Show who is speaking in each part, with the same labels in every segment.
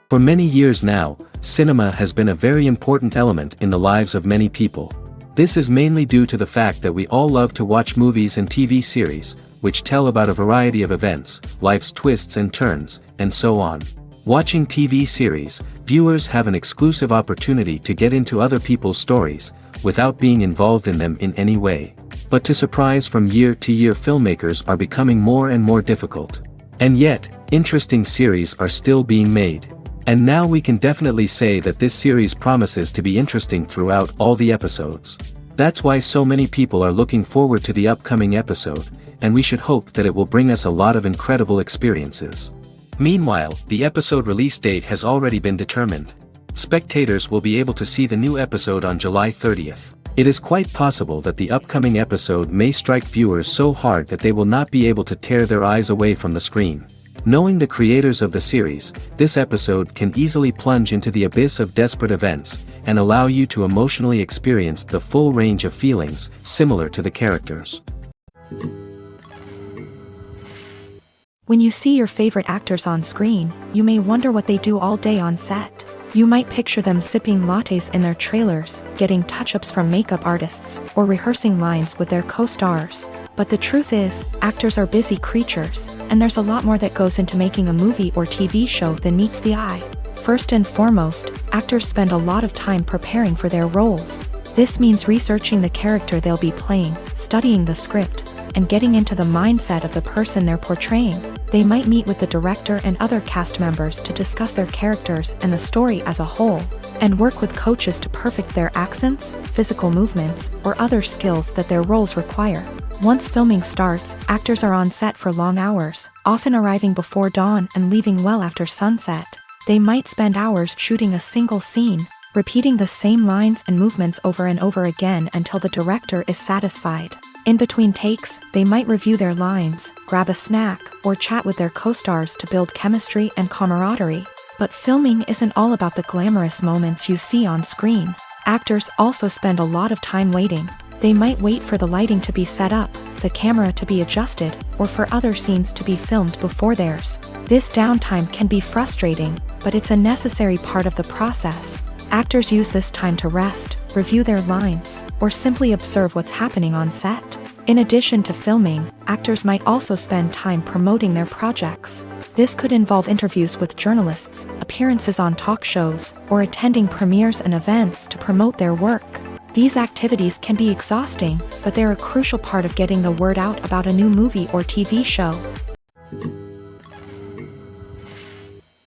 Speaker 1: For many years now, cinema has been a very important element in the lives of many people. This is mainly due to the fact that we all love to watch movies and TV series, which tell about a variety of events, life's twists and turns, and so on. Watching TV series, viewers have an exclusive opportunity to get into other people's stories, without being involved in them in any way. But to surprise from year to year, filmmakers are becoming more and more difficult. And yet, interesting series are still being made. And now we can definitely say that this series promises to be interesting throughout all the episodes. That's why so many people are looking forward to the upcoming episode, and we should hope that it will bring us a lot of incredible experiences. Meanwhile, the episode release date has already been determined. Spectators will be able to see the new episode on July 30th. It is quite possible that the upcoming episode may strike viewers so hard that they will not be able to tear their eyes away from the screen. Knowing the creators of the series, this episode can easily plunge into the abyss of desperate events, and allow you to emotionally experience the full range of feelings, similar to the characters.
Speaker 2: When you see your favorite actors on screen, you may wonder what they do all day on set. You might picture them sipping lattes in their trailers, getting touch-ups from makeup artists, or rehearsing lines with their co-stars. But the truth is, actors are busy creatures, and there's a lot more that goes into making a movie or TV show than meets the eye. First and foremost, actors spend a lot of time preparing for their roles. This means researching the character they'll be playing, studying the script, and getting into the mindset of the person they're portraying. They might meet with the director and other cast members to discuss their characters and the story as a whole, and work with coaches to perfect their accents, physical movements, or other skills that their roles require. Once filming starts, actors are on set for long hours, often arriving before dawn and leaving well after sunset. They might spend hours shooting a single scene, repeating the same lines and movements over and over again until the director is satisfied. In between takes, they might review their lines, grab a snack, or chat with their co-stars to build chemistry and camaraderie. But filming isn't all about the glamorous moments you see on screen. Actors also spend a lot of time waiting. They might wait for the lighting to be set up, the camera to be adjusted, or for other scenes to be filmed before theirs. This downtime can be frustrating, but it's a necessary part of the process. Actors use this time to rest, review their lines, or simply observe what's happening on set. In addition to filming, actors might also spend time promoting their projects. This could involve interviews with journalists, appearances on talk shows, or attending premieres and events to promote their work. These activities can be exhausting, but they're a crucial part of getting the word out about a new movie or TV show.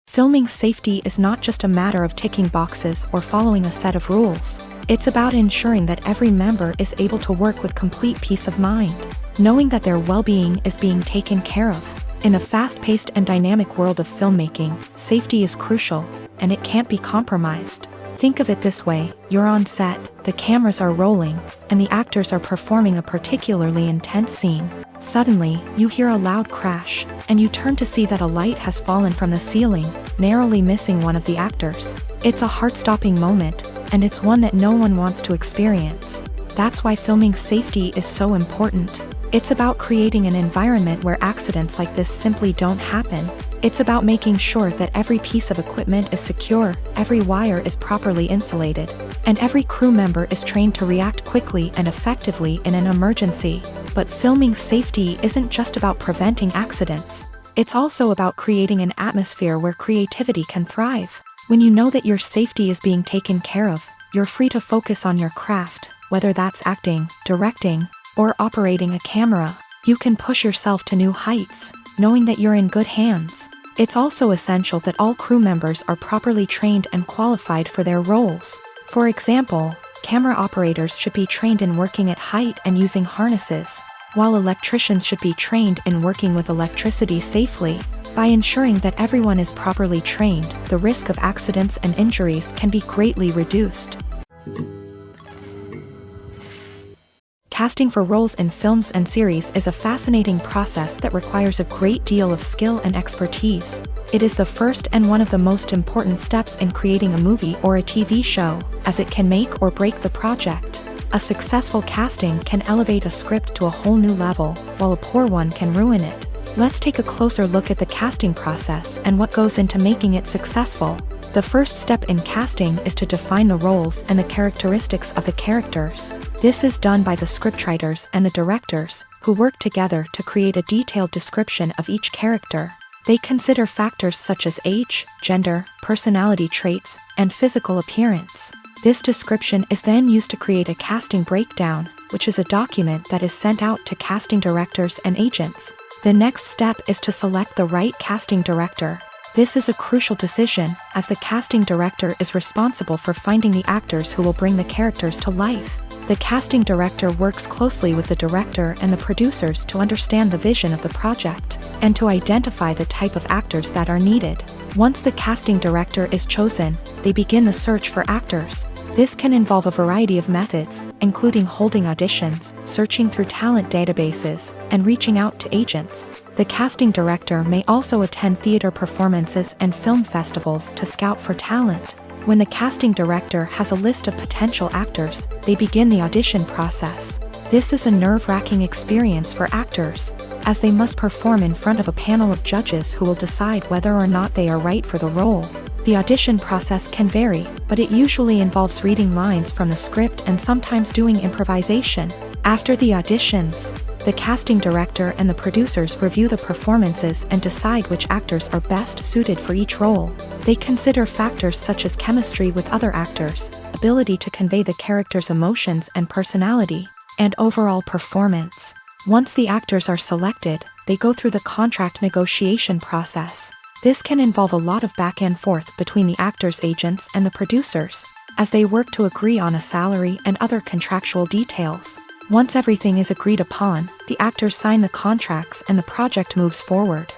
Speaker 2: Filming safety is not just a matter of ticking boxes or following a set of rules. It's about ensuring that every member is able to work with complete peace of mind, knowing that their well-being is being taken care of. In a fast-paced and dynamic world of filmmaking, safety is crucial, and it can't be compromised. Think of it this way: you're on set, the cameras are rolling, and the actors are performing a particularly intense scene. Suddenly, you hear a loud crash, and you turn to see that a light has fallen from the ceiling, narrowly missing one of the actors. It's a heart-stopping moment, and it's one that no one wants to experience. That's why filming safety is so important. It's about creating an environment where accidents like this simply don't happen. It's about making sure that every piece of equipment is secure, every wire is properly insulated, and every crew member is trained to react quickly and effectively in an emergency. But filming safety isn't just about preventing accidents. It's also about creating an atmosphere where creativity can thrive. When you know that your safety is being taken care of, you're free to focus on your craft, whether that's acting, directing, or operating a camera. You can push yourself to new heights, knowing that you're in good hands. It's also essential that all crew members are properly trained and qualified for their roles. For example, camera operators should be trained in working at height and using harnesses, while electricians should be trained in working with electricity safely. By ensuring that everyone is properly trained, the risk of accidents and injuries can be greatly reduced. Casting for roles in films and series is a fascinating process that requires a great deal of skill and expertise. It is the first and one of the most important steps in creating a movie or a TV show, as it can make or break the project. A successful casting can elevate a script to a whole new level, while a poor one can ruin it. Let's take a closer look at the casting process and what goes into making it successful. The first step in casting is to define the roles and the characteristics of the characters. This is done by the scriptwriters and the directors, who work together to create a detailed description of each character. They consider factors such as age, gender, personality traits, and physical appearance. This description is then used to create a casting breakdown, which is a document that is sent out to casting directors and agents. The next step is to select the right casting director. This is a crucial decision, as the casting director is responsible for finding the actors who will bring the characters to life. The casting director works closely with the director and the producers to understand the vision of the project, and to identify the type of actors that are needed. Once the casting director is chosen, they begin the search for actors. This can involve a variety of methods, including holding auditions, searching through talent databases, and reaching out to agents. The casting director may also attend theater performances and film festivals to scout for talent. When the casting director has a list of potential actors, they begin the audition process. This is a nerve-wracking experience for actors, as they must perform in front of a panel of judges who will decide whether or not they are right for the role. The audition process can vary, but it usually involves reading lines from the script and sometimes doing improvisation. After the auditions, the casting director and the producers review the performances and decide which actors are best suited for each role. They consider factors such as chemistry with other actors, ability to convey the character's emotions and personality, and overall performance. Once the actors are selected, they go through the contract negotiation process. This can involve a lot of back and forth between the actors' agents and the producers, as they work to agree on a salary and other contractual details. Once everything is agreed upon, the actors sign the contracts and the project moves forward.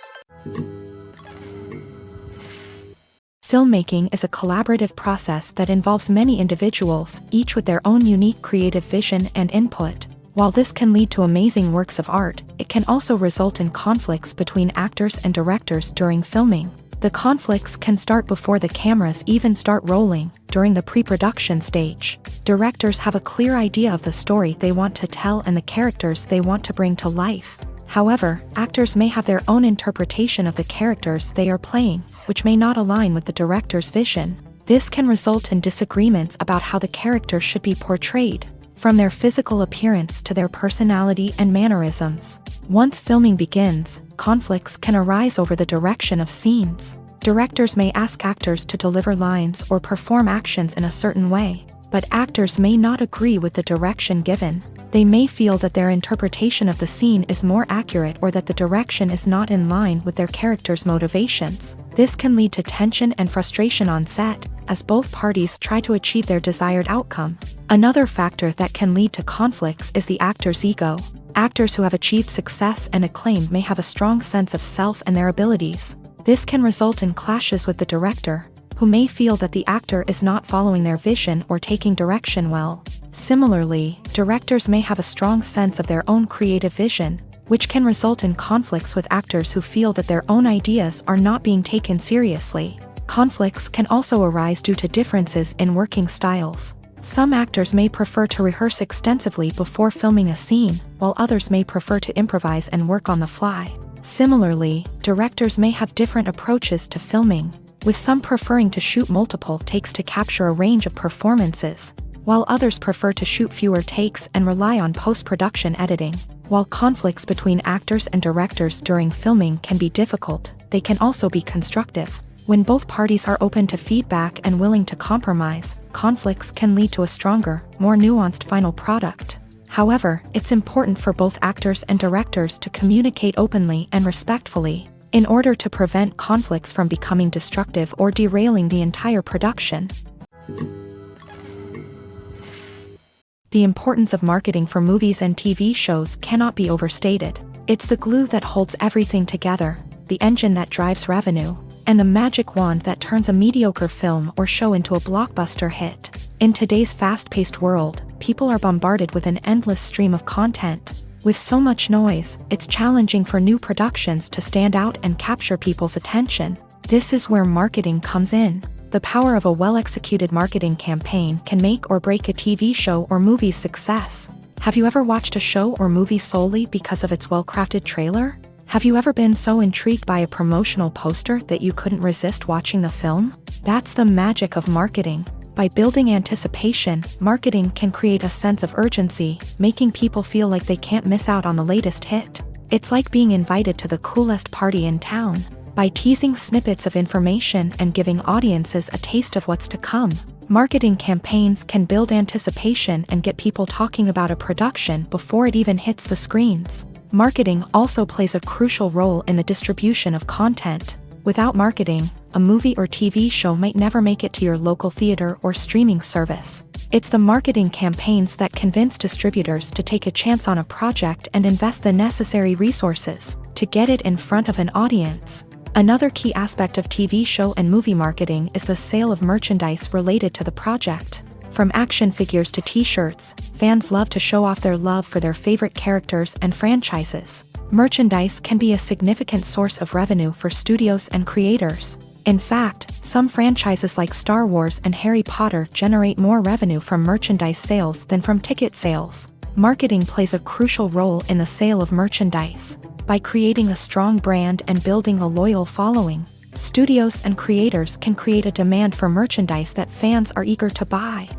Speaker 2: Filmmaking is a collaborative process that involves many individuals, each with their own unique creative vision and input. While this can lead to amazing works of art, it can also result in conflicts between actors and directors during filming. The conflicts can start before the cameras even start rolling, during the pre-production stage. Directors have a clear idea of the story they want to tell and the characters they want to bring to life. However, actors may have their own interpretation of the characters they are playing, which may not align with the director's vision. This can result in disagreements about how the character should be portrayed, from their physical appearance to their personality and mannerisms. Once filming begins, conflicts can arise over the direction of scenes. Directors may ask actors to deliver lines or perform actions in a certain way, but actors may not agree with the direction given. They may feel that their interpretation of the scene is more accurate or that the direction is not in line with their character's motivations. This can lead to tension and frustration on set, as both parties try to achieve their desired outcome. Another factor that can lead to conflicts is the actor's ego. Actors who have achieved success and acclaim may have a strong sense of self and their abilities. This can result in clashes with the director, who may feel that the actor is not following their vision or taking direction well. Similarly, directors may have a strong sense of their own creative vision, which can result in conflicts with actors who feel that their own ideas are not being taken seriously. Conflicts can also arise due to differences in working styles. Some actors may prefer to rehearse extensively before filming a scene, while others may prefer to improvise and work on the fly. Similarly, directors may have different approaches to filming, with some preferring to shoot multiple takes to capture a range of performances, while others prefer to shoot fewer takes and rely on post-production editing. While conflicts between actors and directors during filming can be difficult, they can also be constructive. When both parties are open to feedback and willing to compromise, conflicts can lead to a stronger, more nuanced final product. However, it's important for both actors and directors to communicate openly and respectfully, in order to prevent conflicts from becoming destructive or derailing the entire production. The importance of marketing for movies and TV shows cannot be overstated. It's the glue that holds everything together, the engine that drives revenue, and the magic wand that turns a mediocre film or show into a blockbuster hit. In today's fast-paced world, people are bombarded with an endless stream of content. With so much noise, it's challenging for new productions to stand out and capture people's attention. This is where marketing comes in. The power of a well-executed marketing campaign can make or break a TV show or movie's success. Have you ever watched a show or movie solely because of its well-crafted trailer? Have you ever been so intrigued by a promotional poster that you couldn't resist watching the film? That's the magic of marketing. By building anticipation, marketing can create a sense of urgency, making people feel like they can't miss out on the latest hit. It's like being invited to the coolest party in town. By teasing snippets of information and giving audiences a taste of what's to come, marketing campaigns can build anticipation and get people talking about a production before it even hits the screens. Marketing also plays a crucial role in the distribution of content. Without marketing, a movie or TV show might never make it to your local theater or streaming service. It's the marketing campaigns that convince distributors to take a chance on a project and invest the necessary resources to get it in front of an audience. Another key aspect of TV show and movie marketing is the sale of merchandise related to the project. From action figures to t-shirts, fans love to show off their love for their favorite characters and franchises. Merchandise can be a significant source of revenue for studios and creators. In fact, some franchises like Star Wars and Harry Potter generate more revenue from merchandise sales than from ticket sales. Marketing plays a crucial role in the sale of merchandise. By creating a strong brand and building a loyal following, studios and creators can create a demand for merchandise that fans are eager to buy.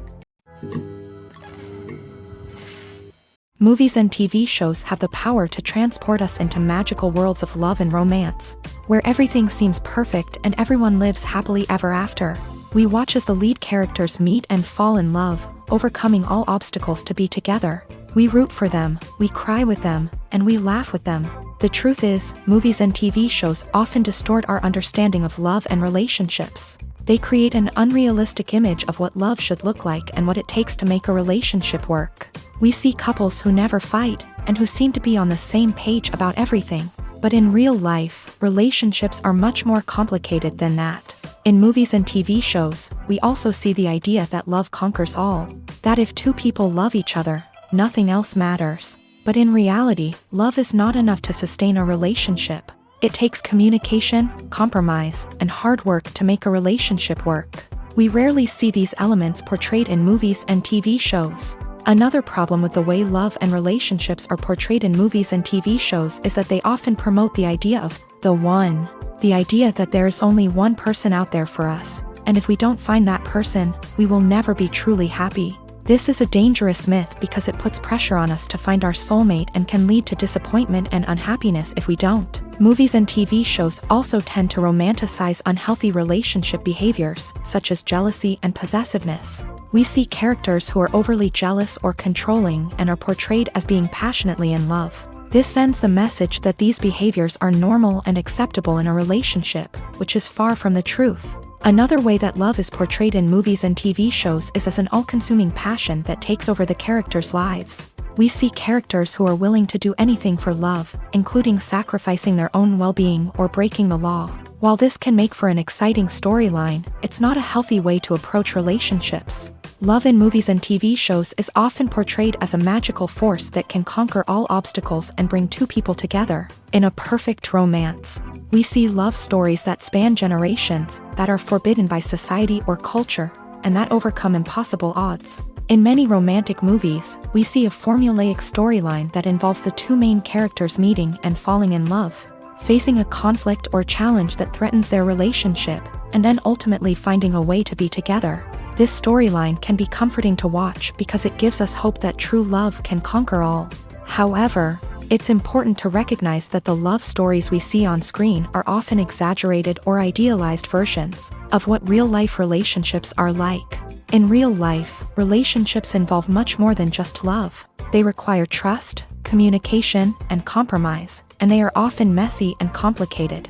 Speaker 2: Movies and TV shows have the power to transport us into magical worlds of love and romance, where everything seems perfect and everyone lives happily ever after. We watch as the lead characters meet and fall in love, overcoming all obstacles to be together. We root for them, we cry with them, and we laugh with them. The truth is, movies and TV shows often distort our understanding of love and relationships. They create an unrealistic image of what love should look like and what it takes to make a relationship work. We see couples who never fight, and who seem to be on the same page about everything. But in real life, relationships are much more complicated than that. In movies and TV shows, we also see the idea that love conquers all. That if two people love each other, nothing else matters. But in reality, love is not enough to sustain a relationship. It takes communication, compromise, and hard work to make a relationship work. We rarely see these elements portrayed in movies and TV shows. Another problem with the way love and relationships are portrayed in movies and TV shows is that they often promote the idea of the one. The idea that there is only one person out there for us, and if we don't find that person, we will never be truly happy. This is a dangerous myth because it puts pressure on us to find our soulmate and can lead to disappointment and unhappiness if we don't. Movies and TV shows also tend to romanticize unhealthy relationship behaviors, such as jealousy and possessiveness. We see characters who are overly jealous or controlling and are portrayed as being passionately in love. This sends the message that these behaviors are normal and acceptable in a relationship, which is far from the truth. Another way that love is portrayed in movies and TV shows is as an all-consuming passion that takes over the characters' lives. We see characters who are willing to do anything for love, including sacrificing their own well-being or breaking the law. While this can make for an exciting storyline, it's not a healthy way to approach relationships. Love in movies and TV shows is often portrayed as a magical force that can conquer all obstacles and bring two people together in a perfect romance. We see love stories that span generations, that are forbidden by society or culture, and that overcome impossible odds. In many romantic movies, we see a formulaic storyline that involves the two main characters meeting and falling in love, facing a conflict or challenge that threatens their relationship, and then ultimately finding a way to be together. This storyline can be comforting to watch because it gives us hope that true love can conquer all. However, it's important to recognize that the love stories we see on screen are often exaggerated or idealized versions of what real-life relationships are like. In real life, relationships involve much more than just love. They require trust, communication, and compromise, and they are often messy and complicated.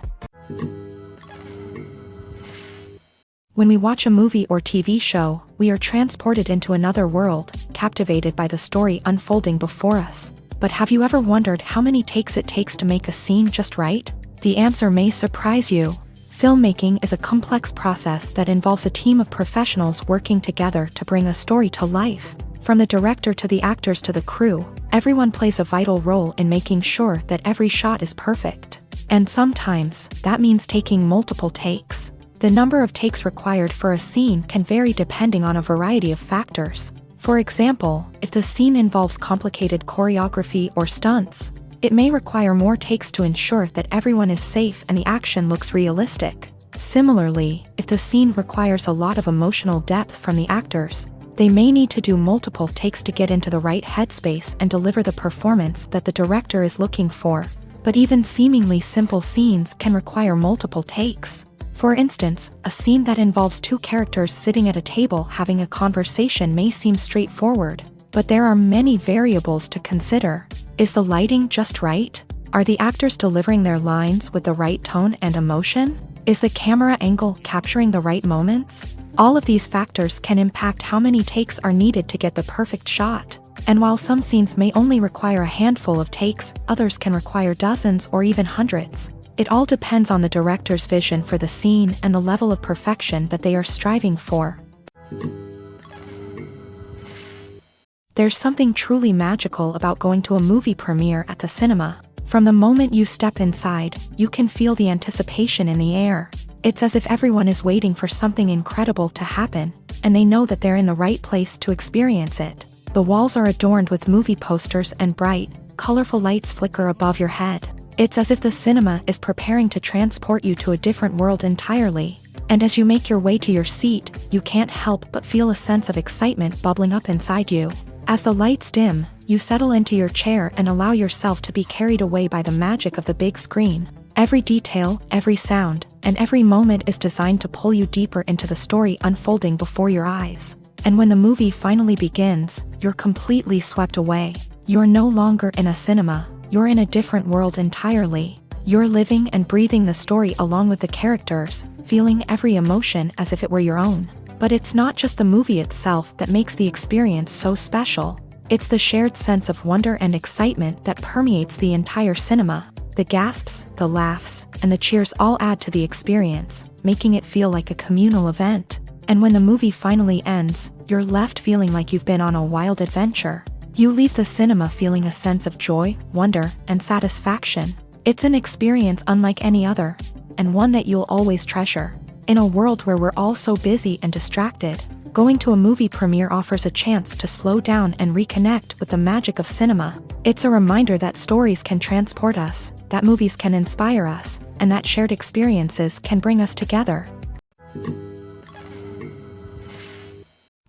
Speaker 2: When we watch a movie or TV show, we are transported into another world, captivated by the story unfolding before us. But have you ever wondered how many takes it takes to make a scene just right? The answer may surprise you. Filmmaking is a complex process that involves a team of professionals working together to bring a story to life. From the director to the actors to the crew, everyone plays a vital role in making sure that every shot is perfect. And sometimes, that means taking multiple takes. The number of takes required for a scene can vary depending on a variety of factors. For example, if the scene involves complicated choreography or stunts, It may require more takes to ensure that everyone is safe and the action looks realistic. Similarly, if the scene requires a lot of emotional depth from the actors, they may need to do multiple takes to get into the right headspace and deliver the performance that the director is looking for. But even seemingly simple scenes can require multiple takes. For instance, a scene that involves two characters sitting at a table having a conversation may seem straightforward, but there are many variables to consider. Is the lighting just right? Are the actors delivering their lines with the right tone and emotion? Is the camera angle capturing the right moments? All of these factors can impact how many takes are needed to get the perfect shot. And while some scenes may only require a handful of takes, others can require dozens or even hundreds. It all depends on the director's vision for the scene and the level of perfection that they are striving for. There's something truly magical about going to a movie premiere at the cinema. From the moment you step inside, you can feel the anticipation in the air. It's as if everyone is waiting for something incredible to happen, and they know that they're in the right place to experience it. The walls are adorned with movie posters and bright, colorful lights flicker above your head. It's as if the cinema is preparing to transport you to a different world entirely. And as you make your way to your seat, you can't help but feel a sense of excitement bubbling up inside you. As the lights dim, you settle into your chair and allow yourself to be carried away by the magic of the big screen. Every detail, every sound, and every moment is designed to pull you deeper into the story unfolding before your eyes. And when the movie finally begins, you're completely swept away. You're no longer in a cinema. You're in a different world entirely. You're living and breathing the story along with the characters, feeling every emotion as if it were your own. But it's not just the movie itself that makes the experience so special. It's the shared sense of wonder and excitement that permeates the entire cinema. The gasps, the laughs, and the cheers all add to the experience, making it feel like a communal event. And when the movie finally ends, you're left feeling like you've been on a wild adventure. You leave the cinema feeling a sense of joy, wonder, and satisfaction. It's an experience unlike any other, and one that you'll always treasure. In a world where we're all so busy and distracted, going to a movie premiere offers a chance to slow down and reconnect with the magic of cinema. It's a reminder that stories can transport us, that movies can inspire us, and that shared experiences can bring us together.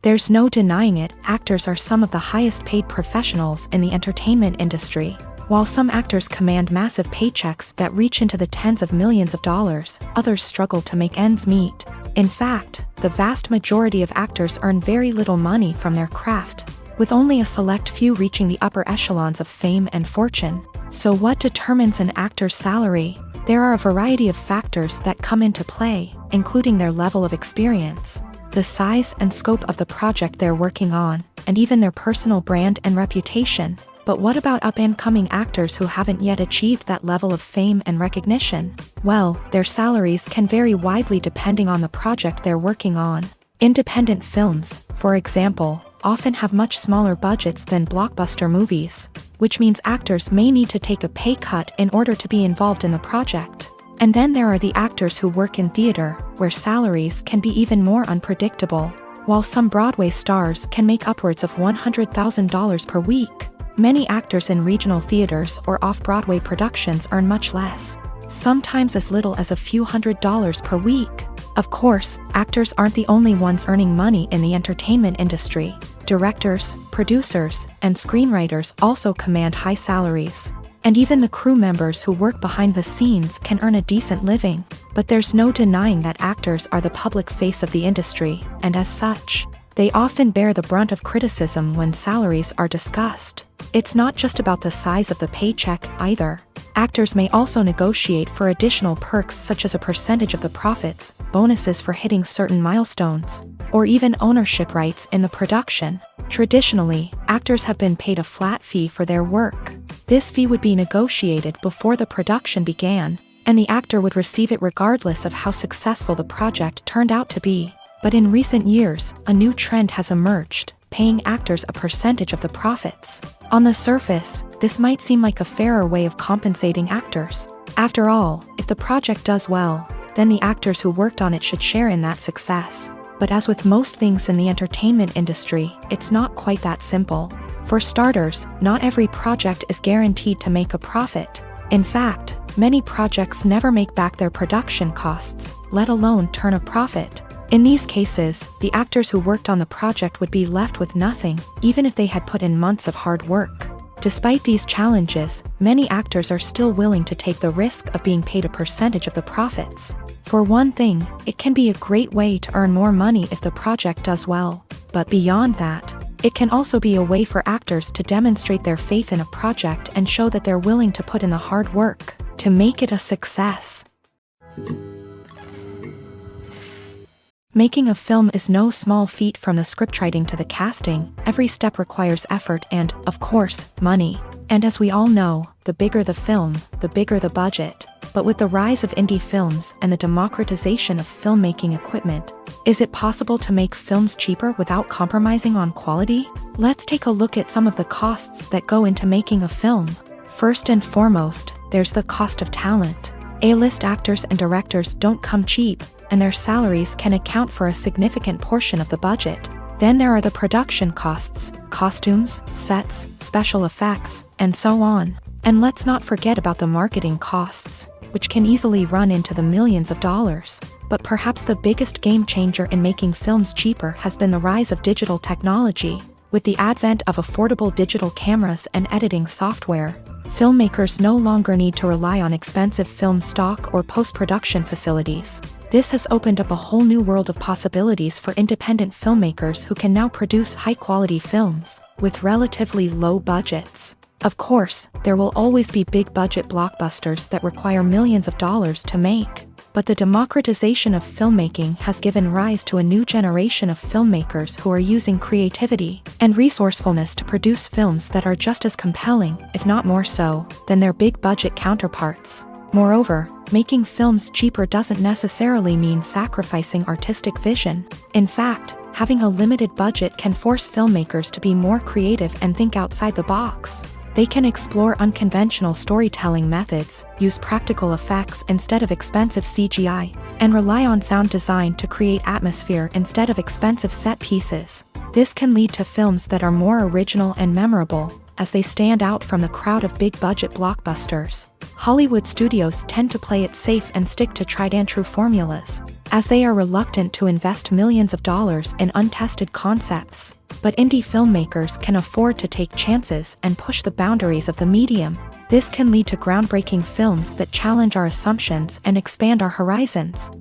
Speaker 2: There's no denying it, actors are some of the highest paid professionals in the entertainment industry. While some actors command massive paychecks that reach into the tens of millions of dollars, others struggle to make ends meet. In fact, the vast majority of actors earn very little money from their craft, with only a select few reaching the upper echelons of fame and fortune. So what determines an actor's salary? There are a variety of factors that come into play, including their level of experience, the size and scope of the project they're working on, and even their personal brand and reputation. But what about up-and-coming actors who haven't yet achieved that level of fame and recognition? Well, their salaries can vary widely depending on the project they're working on. Independent films, for example, often have much smaller budgets than blockbuster movies, which means actors may need to take a pay cut in order to be involved in the project. And then there are the actors who work in theater, where salaries can be even more unpredictable. While some Broadway stars can make upwards of $100,000 per week, many actors in regional theaters or off-Broadway productions earn much less, sometimes as little as a few $100s per week. Of course, actors aren't the only ones earning money in the entertainment industry. Directors, producers, and screenwriters also command high salaries. And even the crew members who work behind the scenes can earn a decent living. But there's no denying that actors are the public face of the industry, and as such, they often bear the brunt of criticism when salaries are discussed. It's not just about the size of the paycheck, either. Actors may also negotiate for additional perks such as a percentage of the profits, bonuses for hitting certain milestones, or even ownership rights in the production. Traditionally, actors have been paid a flat fee for their work. This fee would be negotiated before the production began, and the actor would receive it regardless of how successful the project turned out to be. But in recent years, a new trend has emerged, paying actors a percentage of the profits. On the surface, this might seem like a fairer way of compensating actors. After all, if the project does well, then the actors who worked on it should share in that success. But as with most things in the entertainment industry, it's not quite that simple. For starters, not every project is guaranteed to make a profit. In fact, many projects never make back their production costs, let alone turn a profit. In these cases, the actors who worked on the project would be left with nothing, even if they had put in months of hard work. Despite these challenges, many actors are still willing to take the risk of being paid a percentage of the profits. For one thing, it can be a great way to earn more money if the project does well. But beyond that, it can also be a way for actors to demonstrate their faith in a project and show that they're willing to put in the hard work to make it a success. Making a film is no small feat. From the scriptwriting to the casting, every step requires effort and, of course, money. And as we all know, the bigger the film, the bigger the budget. But with the rise of indie films and the democratization of filmmaking equipment, is it possible to make films cheaper without compromising on quality? Let's take a look at some of the costs that go into making a film. First and foremost, there's the cost of talent. A-list actors and directors don't come cheap, and their salaries can account for a significant portion of the budget. Then there are the production costs, costumes, sets, special effects, and so on. And let's not forget about the marketing costs, which can easily run into the millions of dollars. But perhaps the biggest game changer in making films cheaper has been the rise of digital technology. With the advent of affordable digital cameras and editing software, filmmakers no longer need to rely on expensive film stock or post-production facilities. This has opened up a whole new world of possibilities for independent filmmakers who can now produce high-quality films with relatively low budgets. Of course, there will always be big-budget blockbusters that require millions of dollars to make. But the democratization of filmmaking has given rise to a new generation of filmmakers who are using creativity and resourcefulness to produce films that are just as compelling, if not more so, than their big-budget counterparts. Moreover, making films cheaper doesn't necessarily mean sacrificing artistic vision. In fact, having a limited budget can force filmmakers to be more creative and think outside the box. They can explore unconventional storytelling methods, use practical effects instead of expensive CGI, and rely on sound design to create atmosphere instead of expensive set pieces. This can lead to films that are more original and memorable, as they stand out from the crowd of big-budget blockbusters. Hollywood studios tend to play it safe and stick to tried-and-true formulas, as they are reluctant to invest millions of dollars in untested concepts. But indie filmmakers can afford to take chances and push the boundaries of the medium. This can lead to groundbreaking films that challenge our assumptions and expand our horizons.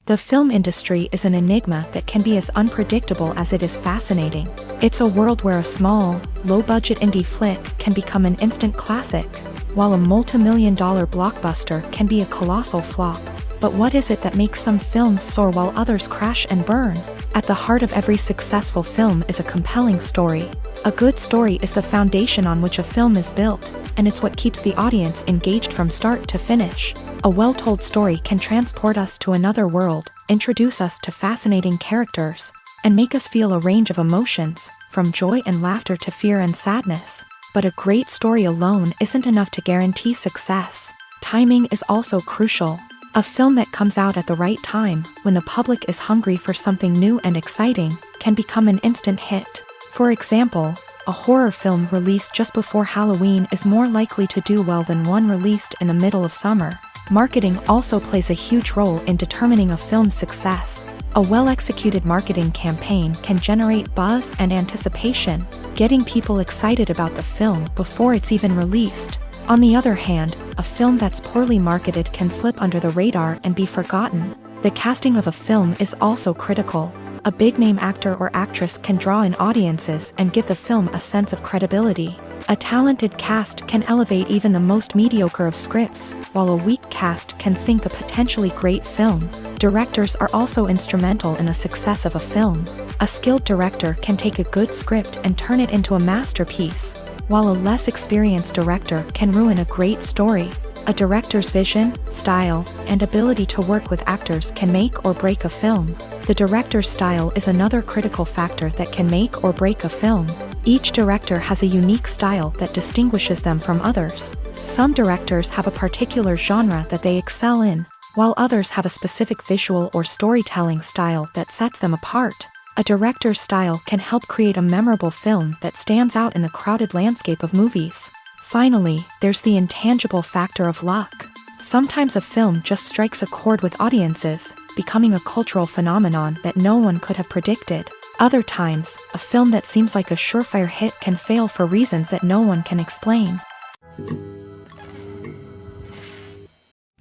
Speaker 2: The film industry is an enigma that can be as unpredictable as it is fascinating. It's a world where a small, low-budget indie flick can become an instant classic, while a multi-million-dollar blockbuster can be a colossal flop. But what is it that makes some films soar while others crash and burn? At the heart of every successful film is a compelling story. A good story is the foundation on which a film is built, and it's what keeps the audience engaged from start to finish. A well-told story can transport us to another world, introduce us to fascinating characters, and make us feel a range of emotions, from joy and laughter to fear and sadness. But a great story alone isn't enough to guarantee success. Timing is also crucial. A film that comes out at the right time, when the public is hungry for something new and exciting, can become an instant hit. For example, a horror film released just before Halloween is more likely to do well than one released in the middle of summer. Marketing also plays a huge role in determining a film's success. A well-executed marketing campaign can generate buzz and anticipation, getting people excited about the film before it's even released. On the other hand, a film that's poorly marketed can slip under the radar and be forgotten. The casting of a film is also critical. A big-name actor or actress can draw in audiences and give the film a sense of credibility. A talented cast can elevate even the most mediocre of scripts, while a weak cast can sink a potentially great film. Directors are also instrumental in the success of a film. A skilled director can take a good script and turn it into a masterpiece, while a less experienced director can ruin a great story. A director's vision, style, and ability to work with actors can make or break a film. The director's style is another critical factor that can make or break a film. Each director has a unique style that distinguishes them from others. Some directors have a particular genre that they excel in, while others have a specific visual or storytelling style that sets them apart. A director's style can help create a memorable film that stands out in the crowded landscape of movies. Finally, there's the intangible factor of luck. Sometimes a film just strikes a chord with audiences, becoming a cultural phenomenon that no one could have predicted. Other times, a film that seems like a surefire hit can fail for reasons that no one can explain.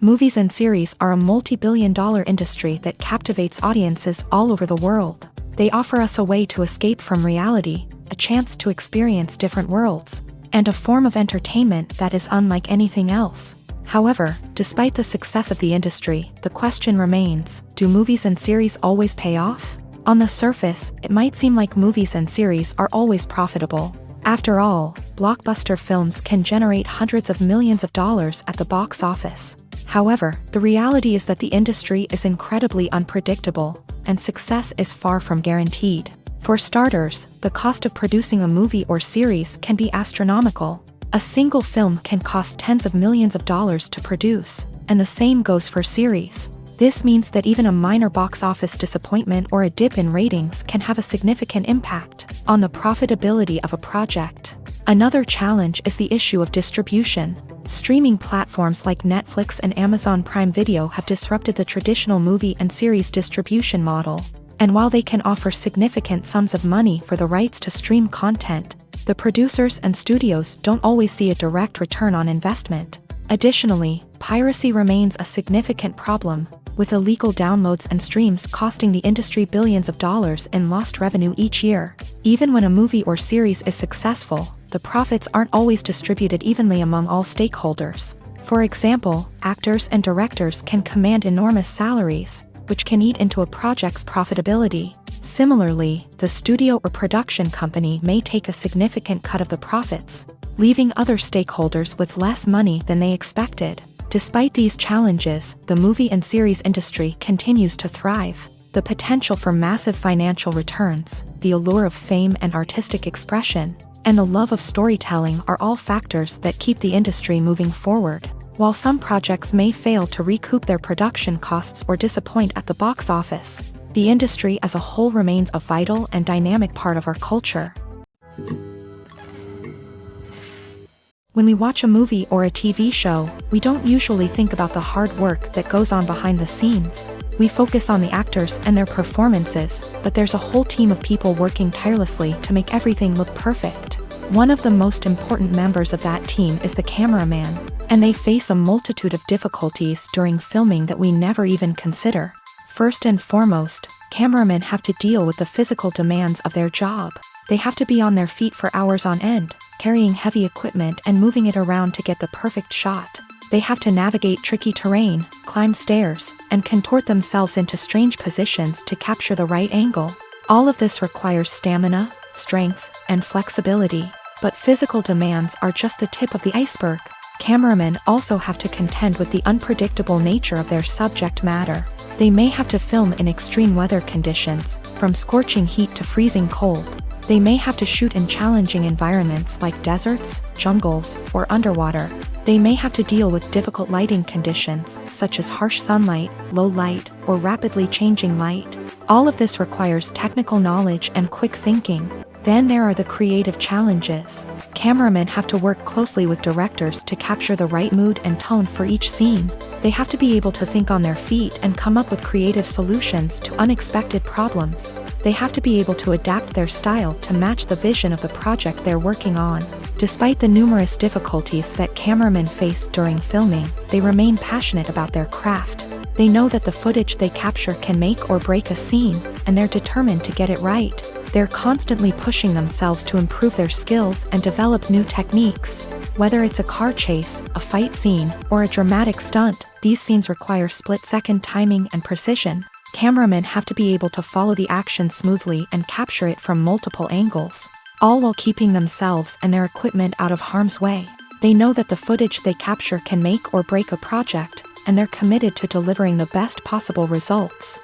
Speaker 2: Movies and series are a multi-billion-dollar industry that captivates audiences all over the world. They offer us a way to escape from reality, a chance to experience different worlds, and a form of entertainment that is unlike anything else. However, despite the success of the industry, the question remains, do movies and series always pay off? On the surface, it might seem like movies and series are always profitable. After all, blockbuster films can generate hundreds of millions of dollars at the box office. However, the reality is that the industry is incredibly unpredictable, and success is far from guaranteed. For starters, the cost of producing a movie or series can be astronomical. A single film can cost tens of millions of dollars to produce, and the same goes for series. This means that even a minor box office disappointment or a dip in ratings can have a significant impact on the profitability of a project. Another challenge is the issue of distribution. Streaming platforms like Netflix and Amazon Prime Video have disrupted the traditional movie and series distribution model. And while they can offer significant sums of money for the rights to stream content, the producers and studios don't always see a direct return on investment. Additionally, piracy remains a significant problem, with illegal downloads and streams costing the industry billions of dollars in lost revenue each year. Even when a movie or series is successful, the profits aren't always distributed evenly among all stakeholders. For example, actors and directors can command enormous salaries, which can eat into a project's profitability. Similarly, the studio or production company may take a significant cut of the profits, leaving other stakeholders with less money than they expected. Despite these challenges, the movie and series industry continues to thrive. The potential for massive financial returns, the allure of fame and artistic expression, and the love of storytelling are all factors that keep the industry moving forward. While some projects may fail to recoup their production costs or disappoint at the box office, the industry as a whole remains a vital and dynamic part of our culture. When we watch a movie or a TV show, we don't usually think about the hard work that goes on behind the scenes. We focus on the actors and their performances, but there's a whole team of people working tirelessly to make everything look perfect. One of the most important members of that team is the cameraman, and they face a multitude of difficulties during filming that we never even consider. First and foremost, cameramen have to deal with the physical demands of their job. They have to be on their feet for hours on end, carrying heavy equipment and moving it around to get the perfect shot. They have to navigate tricky terrain, climb stairs, and contort themselves into strange positions to capture the right angle. All of this requires stamina, strength, and flexibility. But physical demands are just the tip of the iceberg. Cameramen also have to contend with the unpredictable nature of their subject matter. They may have to film in extreme weather conditions, from scorching heat to freezing cold. They may have to shoot in challenging environments like deserts, jungles, or underwater. They may have to deal with difficult lighting conditions, such as harsh sunlight, low light, or rapidly changing light. All of this requires technical knowledge and quick thinking. Then there are the creative challenges. Cameramen have to work closely with directors to capture the right mood and tone for each scene. They have to be able to think on their feet and come up with creative solutions to unexpected problems. They have to be able to adapt their style to match the vision of the project they're working on. Despite the numerous difficulties that cameramen face during filming, they remain passionate about their craft. They know that the footage they capture can make or break a scene, and they're determined to get it right. They're constantly pushing themselves to improve their skills and develop new techniques. Whether it's a car chase, a fight scene, or a dramatic stunt, these scenes require split-second timing and precision. Cameramen have to be able to follow the action smoothly and capture it from multiple angles, all while keeping themselves and their equipment out of harm's way. They know that the footage they capture can make or break a project, and they're committed to delivering the best possible results.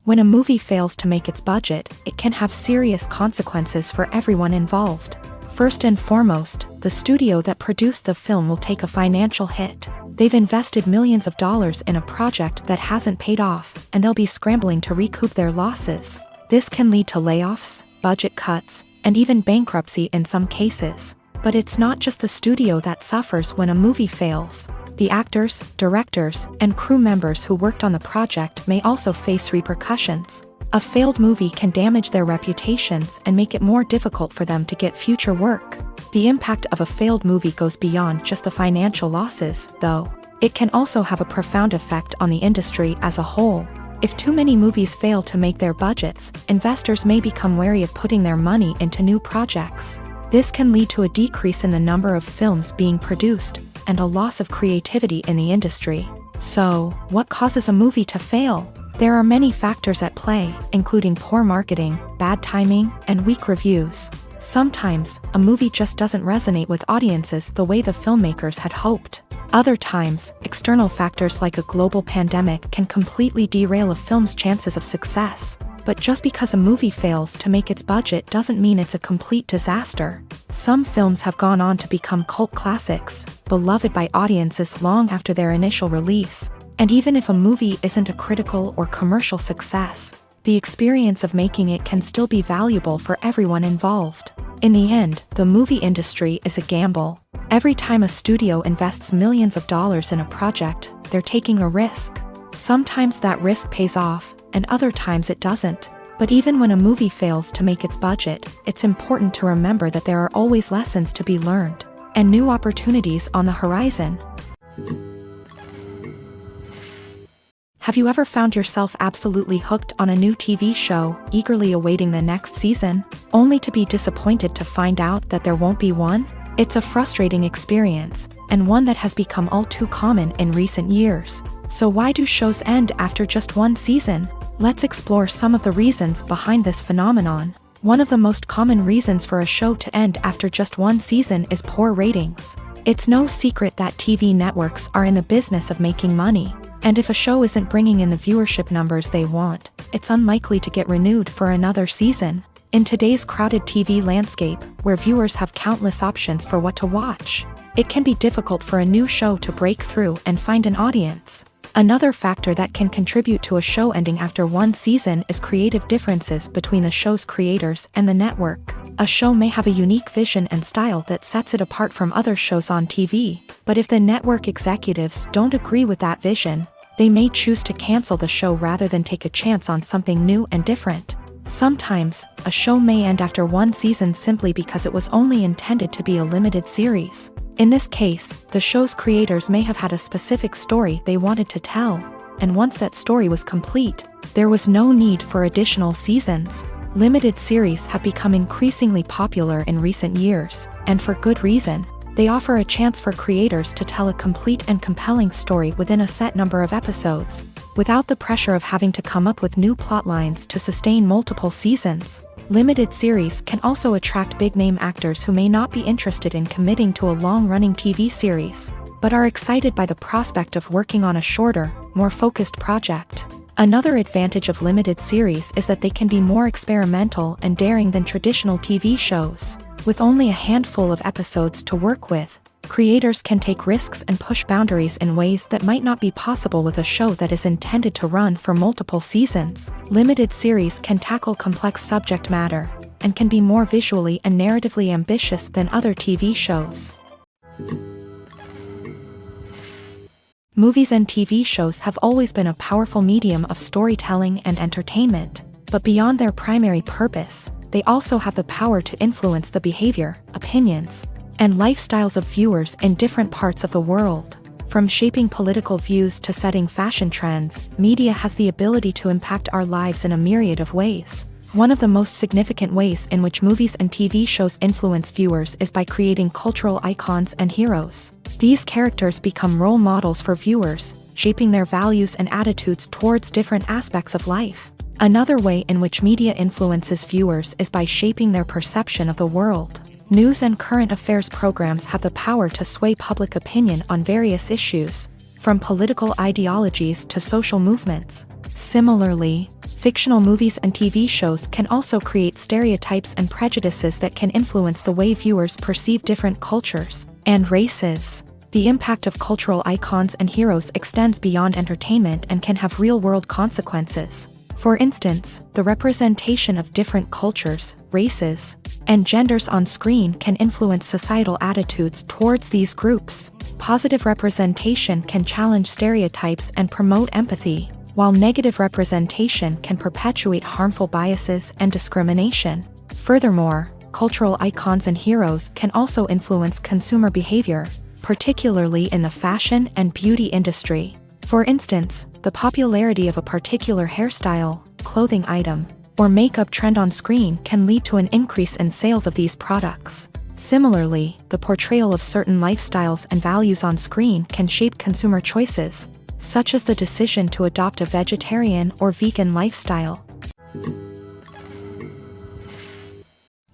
Speaker 2: When a movie fails to make its budget, it can have serious consequences for everyone involved. First and foremost, the studio that produced the film will take a financial hit. They've invested millions of dollars in a project that hasn't paid off, and they'll be scrambling to recoup their losses. This can lead to layoffs, budget cuts, and even bankruptcy in some cases. But it's not just the studio that suffers when a movie fails. The actors, directors, and crew members who worked on the project may also face repercussions. A failed movie can damage their reputations and make it more difficult for them to get future work. The impact of a failed movie goes beyond just the financial losses, though. It can also have a profound effect on the industry as a whole. If too many movies fail to make their budgets, investors may become wary of putting their money into new projects. This can lead to a decrease in the number of films being produced, and a loss of creativity in the industry. So, what causes a movie to fail? There are many factors at play, including poor marketing, bad timing, and weak reviews. Sometimes, a movie just doesn't resonate with audiences the way the filmmakers had hoped. Other times, external factors like a global pandemic can completely derail a film's chances of success. But just because a movie fails to make its budget doesn't mean it's a complete disaster. Some films have gone on to become cult classics, beloved by audiences long after their initial release. And even if a movie isn't a critical or commercial success, the experience of making it can still be valuable for everyone involved. In the end, the movie industry is a gamble. Every time a studio invests millions of dollars in a project, they're taking a risk. Sometimes that risk pays off, and other times it doesn't. But even when a movie fails to make its budget, it's important to remember that there are always lessons to be learned, and new opportunities on the horizon. Have you ever found yourself absolutely hooked on a new TV show, eagerly awaiting the next season, only to be disappointed to find out that there won't be one? It's a frustrating experience, and one that has become all too common in recent years. So why do shows end after just one season? Let's explore some of the reasons behind this phenomenon. One of the most common reasons for a show to end after just one season is poor ratings. It's no secret that TV networks are in the business of making money, and if a show isn't bringing in the viewership numbers they want, it's unlikely to get renewed for another season. In today's crowded TV landscape, where viewers have countless options for what to watch, it can be difficult for a new show to break through and find an audience. Another factor that can contribute to a show ending after one season is creative differences between the show's creators and the network. A show may have a unique vision and style that sets it apart from other shows on TV, but if the network executives don't agree with that vision, they may choose to cancel the show rather than take a chance on something new and different. Sometimes, a show may end after one season simply because it was only intended to be a limited series. In this case, the show's creators may have had a specific story they wanted to tell, and once that story was complete, there was no need for additional seasons. Limited series have become increasingly popular in recent years, and for good reason. They offer a chance for creators to tell a complete and compelling story within a set number of episodes, without the pressure of having to come up with new plot lines to sustain multiple seasons. Limited series can also attract big-name actors who may not be interested in committing to a long-running TV series, but are excited by the prospect of working on a shorter, more focused project. Another advantage of limited series is that they can be more experimental and daring than traditional TV shows. With only a handful of episodes to work with, creators can take risks and push boundaries in ways that might not be possible with a show that is intended to run for multiple seasons. Limited series can tackle complex subject matter, and can be more visually and narratively ambitious than other TV shows. Movies and TV shows have always been a powerful medium of storytelling and entertainment, but beyond their primary purpose, they also have the power to influence the behavior, opinions, and lifestyles of viewers in different parts of the world. From shaping political views to setting fashion trends, media has the ability to impact our lives in a myriad of ways. One of the most significant ways in which movies and TV shows influence viewers is by creating cultural icons and heroes. These characters become role models for viewers, shaping their values and attitudes towards different aspects of life. Another way in which media influences viewers is by shaping their perception of the world. News and current affairs programs have the power to sway public opinion on various issues, from political ideologies to social movements. Similarly, fictional movies and TV shows can also create stereotypes and prejudices that can influence the way viewers perceive different cultures and races. The impact of cultural icons and heroes extends beyond entertainment and can have real-world consequences. For instance, the representation of different cultures, races, and genders on screen can influence societal attitudes towards these groups. Positive representation can challenge stereotypes and promote empathy, while negative representation can perpetuate harmful biases and discrimination. Furthermore, cultural icons and heroes can also influence consumer behavior, particularly in the fashion and beauty industry. For instance, the popularity of a particular hairstyle, clothing item, or makeup trend on screen can lead to an increase in sales of these products. Similarly, the portrayal of certain lifestyles and values on screen can shape consumer choices, such as the decision to adopt a vegetarian or vegan lifestyle.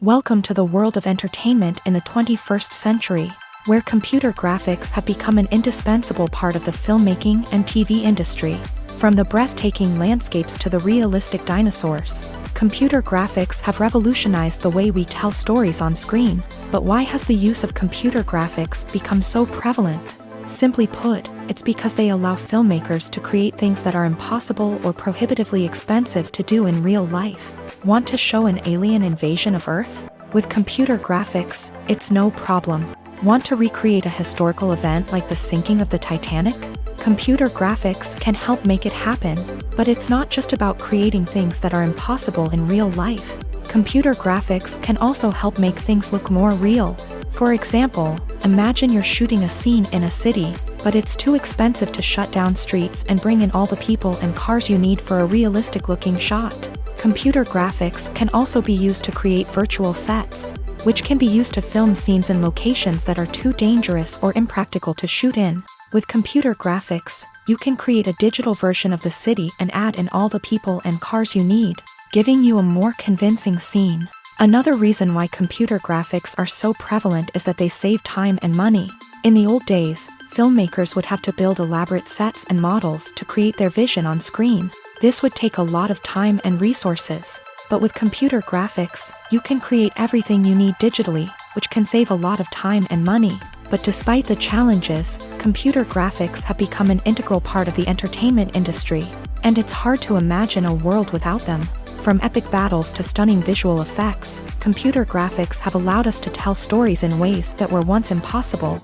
Speaker 2: Welcome to the world of entertainment in the 21st century, where computer graphics have become an indispensable part of the filmmaking and TV industry. From the breathtaking landscapes to the realistic dinosaurs, computer graphics have revolutionized the way we tell stories on screen. But why has the use of computer graphics become so prevalent? Simply put, it's because they allow filmmakers to create things that are impossible or prohibitively expensive to do in real life. Want to show an alien invasion of Earth? With computer graphics, it's no problem. Want to recreate a historical event like the sinking of the Titanic? Computer graphics can help make it happen, but it's not just about creating things that are impossible in real life. Computer graphics can also help make things look more real. For example, imagine you're shooting a scene in a city, but it's too expensive to shut down streets and bring in all the people and cars you need for a realistic-looking shot. Computer graphics can also be used to create virtual sets, which can be used to film scenes in locations that are too dangerous or impractical to shoot in. With computer graphics, you can create a digital version of the city and add in all the people and cars you need, giving you a more convincing scene. Another reason why computer graphics are so prevalent is that they save time and money. In the old days, filmmakers would have to build elaborate sets and models to create their vision on screen. This would take a lot of time and resources. But with computer graphics, you can create everything you need digitally, which can save a lot of time and money. But despite the challenges, computer graphics have become an integral part of the entertainment industry, and it's hard to imagine a world without them. From epic battles to stunning visual effects, computer graphics have allowed us to tell stories in ways that were once impossible.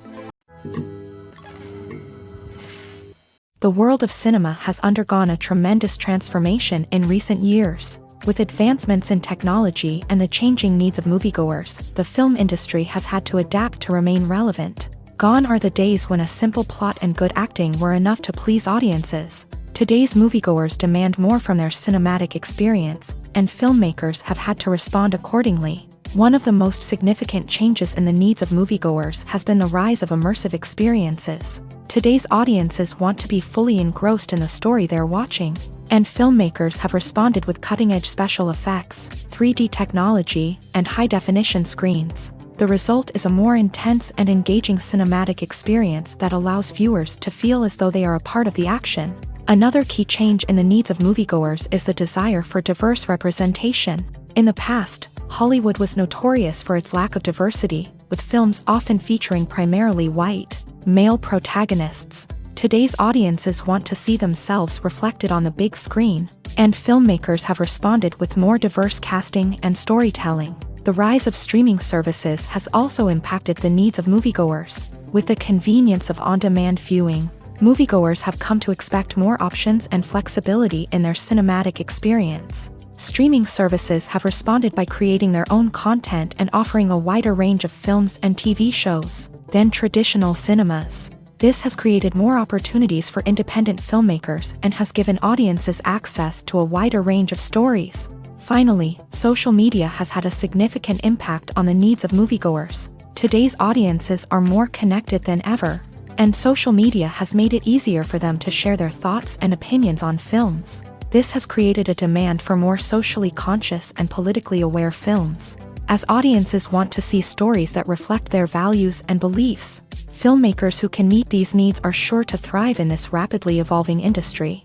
Speaker 2: The world of cinema has undergone a tremendous transformation in recent years. With advancements in technology and the changing needs of moviegoers, the film industry has had to adapt to remain relevant. Gone are the days when a simple plot and good acting were enough to please audiences. Today's moviegoers demand more from their cinematic experience, and filmmakers have had to respond accordingly. One of the most significant changes in the needs of moviegoers has been the rise of immersive experiences. Today's audiences want to be fully engrossed in the story they're watching, and filmmakers have responded with cutting-edge special effects, 3D technology, and high-definition screens. The result is a more intense and engaging cinematic experience that allows viewers to feel as though they are a part of the action. Another key change in the needs of moviegoers is the desire for diverse representation. In the past, Hollywood was notorious for its lack of diversity, with films often featuring primarily white, male protagonists. Today's audiences want to see themselves reflected on the big screen, and filmmakers have responded with more diverse casting and storytelling. The rise of streaming services has also impacted the needs of moviegoers. With the convenience of on-demand viewing, moviegoers have come to expect more options and flexibility in their cinematic experience. Streaming services have responded by creating their own content and offering a wider range of films and TV shows than traditional cinemas. This has created more opportunities for independent filmmakers and has given audiences access to a wider range of stories. Finally, social media has had a significant impact on the needs of moviegoers. Today's audiences are more connected than ever, and social media has made it easier for them to share their thoughts and opinions on films. This has created a demand for more socially conscious and politically aware films. As audiences want to see stories that reflect their values and beliefs, filmmakers who can meet these needs are sure to thrive in this rapidly evolving industry.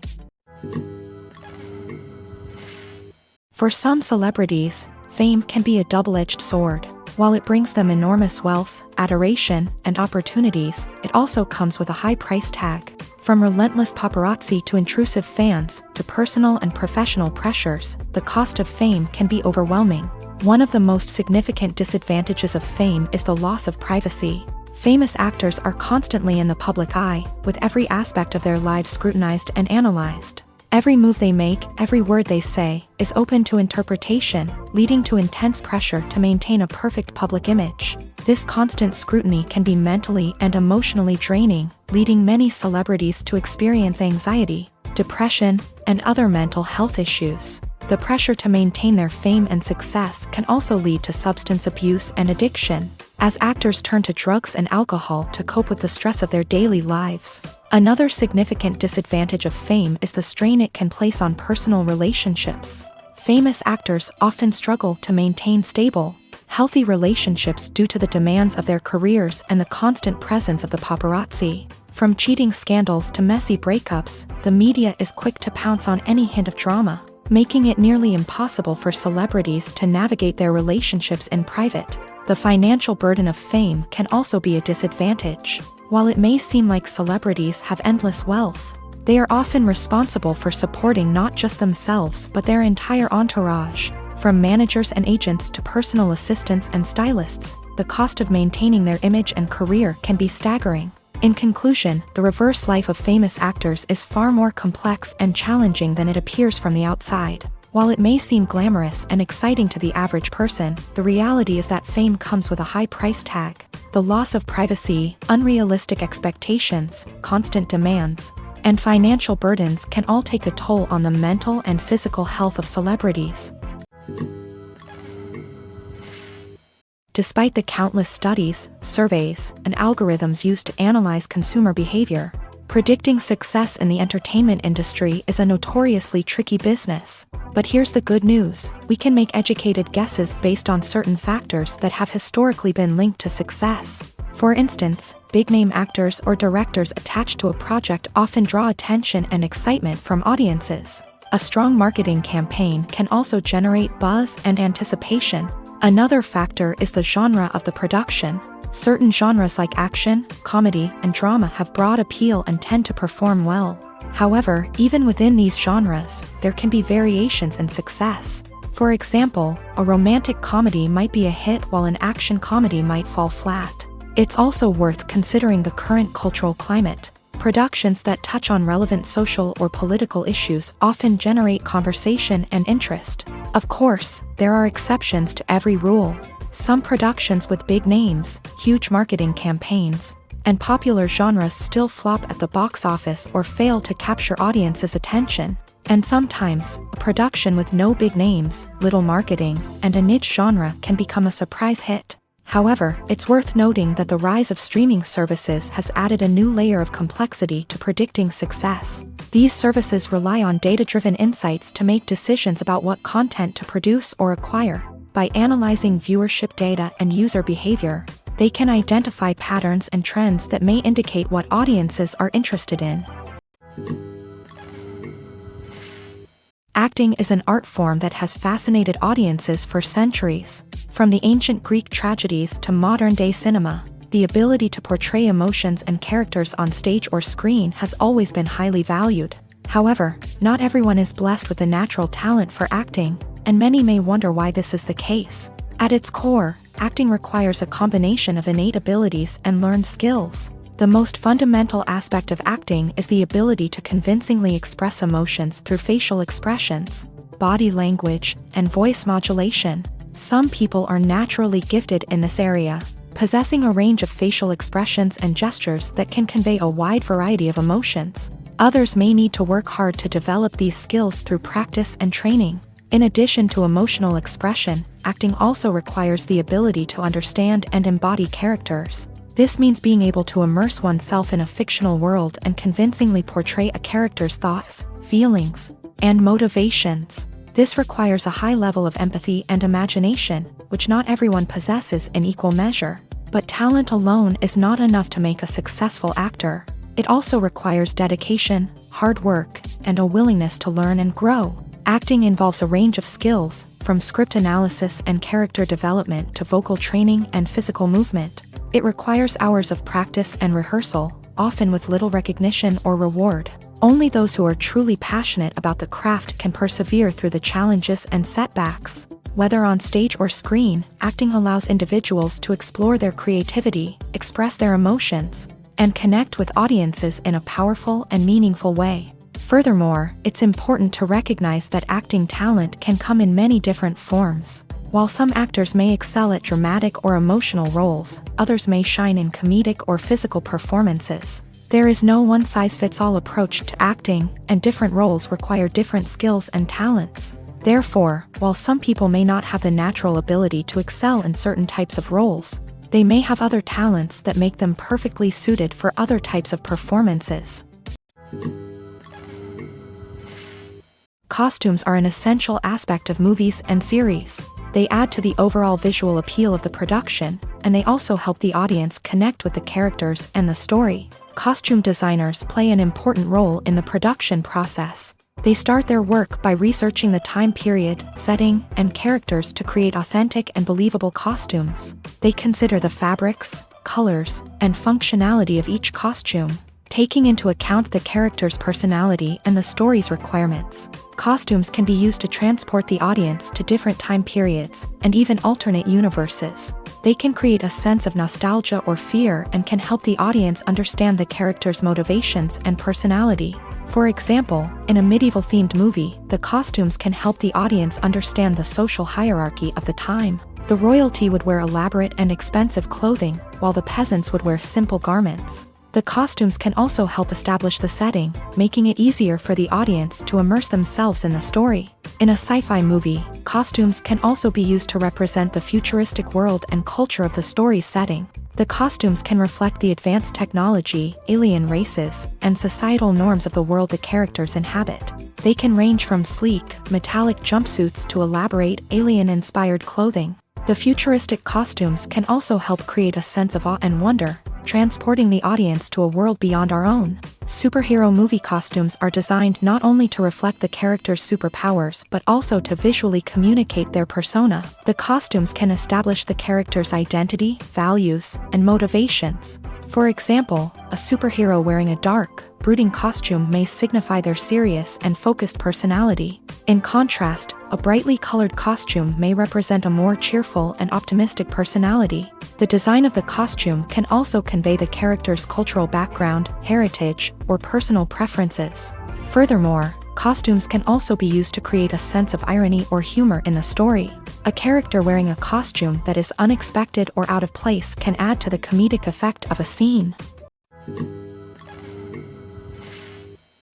Speaker 2: For some celebrities, fame can be a double-edged sword. While it brings them enormous wealth, adoration, and opportunities, it also comes with a high price tag. From relentless paparazzi to intrusive fans, to personal and professional pressures, the cost of fame can be overwhelming. One of the most significant disadvantages of fame is the loss of privacy. Famous actors are constantly in the public eye, with every aspect of their lives scrutinized and analyzed. Every move they make, every word they say, is open to interpretation, leading to intense pressure to maintain a perfect public image. This constant scrutiny can be mentally and emotionally draining, leading many celebrities to experience anxiety, depression, and other mental health issues. The pressure to maintain their fame and success can also lead to substance abuse and addiction, as actors turn to drugs and alcohol to cope with the stress of their daily lives. Another significant disadvantage of fame is the strain it can place on personal relationships. Famous actors often struggle to maintain stable, healthy relationships due to the demands of their careers and the constant presence of the paparazzi. From cheating scandals to messy breakups, the media is quick to pounce on any hint of drama, making it nearly impossible for celebrities to navigate their relationships in private. The financial burden of fame can also be a disadvantage. While it may seem like celebrities have endless wealth, they are often responsible for supporting not just themselves but their entire entourage. From managers and agents to personal assistants and stylists, the cost of maintaining their image and career can be staggering. In conclusion, the reverse life of famous actors is far more complex and challenging than it appears from the outside. While it may seem glamorous and exciting to the average person, the reality is that fame comes with a high price tag. The loss of privacy, unrealistic expectations, constant demands, and financial burdens can all take a toll on the mental and physical health of celebrities. Despite the countless studies, surveys, and algorithms used to analyze consumer behavior, predicting success in the entertainment industry is a notoriously tricky business. But here's the good news: we can make educated guesses based on certain factors that have historically been linked to success. For instance, big-name actors or directors attached to a project often draw attention and excitement from audiences. A strong marketing campaign can also generate buzz and anticipation. Another factor is the genre of the production. Certain genres like action, comedy, and drama have broad appeal and tend to perform well. However, even within these genres, there can be variations in success. For example, a romantic comedy might be a hit while an action comedy might fall flat. It's also worth considering the current cultural climate. Productions that touch on relevant social or political issues often generate conversation and interest. Of course, there are exceptions to every rule. Some productions with big names, huge marketing campaigns, and popular genres still flop at the box office or fail to capture audiences' attention. And sometimes, a production with no big names, little marketing, and a niche genre can become a surprise hit. However, it's worth noting that the rise of streaming services has added a new layer of complexity to predicting success. These services rely on data-driven insights to make decisions about what content to produce or acquire. By analyzing viewership data and user behavior, they can identify patterns and trends that may indicate what audiences are interested in. Acting is an art form that has fascinated audiences for centuries. From the ancient Greek tragedies to modern-day cinema, the ability to portray emotions and characters on stage or screen has always been highly valued. However, not everyone is blessed with the natural talent for acting, and many may wonder why this is the case. At its core, acting requires a combination of innate abilities and learned skills. The most fundamental aspect of acting is the ability to convincingly express emotions through facial expressions, body language, and voice modulation. Some people are naturally gifted in this area, possessing a range of facial expressions and gestures that can convey a wide variety of emotions. Others may need to work hard to develop these skills through practice and training. In addition to emotional expression, acting also requires the ability to understand and embody characters. This means being able to immerse oneself in a fictional world and convincingly portray a character's thoughts, feelings, and motivations. This requires a high level of empathy and imagination, which not everyone possesses in equal measure. But talent alone is not enough to make a successful actor. It also requires dedication, hard work, and a willingness to learn and grow. Acting involves a range of skills, from script analysis and character development to vocal training and physical movement. It requires hours of practice and rehearsal, often with little recognition or reward. Only those who are truly passionate about the craft can persevere through the challenges and setbacks. Whether on stage or screen, acting allows individuals to explore their creativity, express their emotions, and connect with audiences in a powerful and meaningful way. Furthermore, it's important to recognize that acting talent can come in many different forms. While some actors may excel at dramatic or emotional roles, others may shine in comedic or physical performances. There is no one-size-fits-all approach to acting, and different roles require different skills and talents. Therefore, while some people may not have the natural ability to excel in certain types of roles, they may have other talents that make them perfectly suited for other types of performances. Costumes are an essential aspect of movies and series. They add to the overall visual appeal of the production, and they also help the audience connect with the characters and the story. Costume designers play an important role in the production process. They start their work by researching the time period, setting, and characters to create authentic and believable costumes. They consider the fabrics, colors, and functionality of each costume, taking into account the character's personality and the story's requirements. Costumes can be used to transport the audience to different time periods, and even alternate universes. They can create a sense of nostalgia or fear and can help the audience understand the character's motivations and personality. For example, in a medieval-themed movie, the costumes can help the audience understand the social hierarchy of the time. The royalty would wear elaborate and expensive clothing, while the peasants would wear simple garments. The costumes can also help establish the setting, making it easier for the audience to immerse themselves in the story. In a sci-fi movie, costumes can also be used to represent the futuristic world and culture of the story's setting. The costumes can reflect the advanced technology, alien races, and societal norms of the world the characters inhabit. They can range from sleek, metallic jumpsuits to elaborate, alien-inspired clothing. The futuristic costumes can also help create a sense of awe and wonder, transporting the audience to a world beyond our own. Superhero movie costumes are designed not only to reflect the character's superpowers but also to visually communicate their persona. The costumes can establish the character's identity, values, and motivations. For example, a superhero wearing a dark, brooding costume may signify their serious and focused personality. In contrast, a brightly colored costume may represent a more cheerful and optimistic personality. The design of the costume can also convey the character's cultural background, heritage, or personal preferences. Furthermore, costumes can also be used to create a sense of irony or humor in the story. A character wearing a costume that is unexpected or out of place can add to the comedic effect of a scene.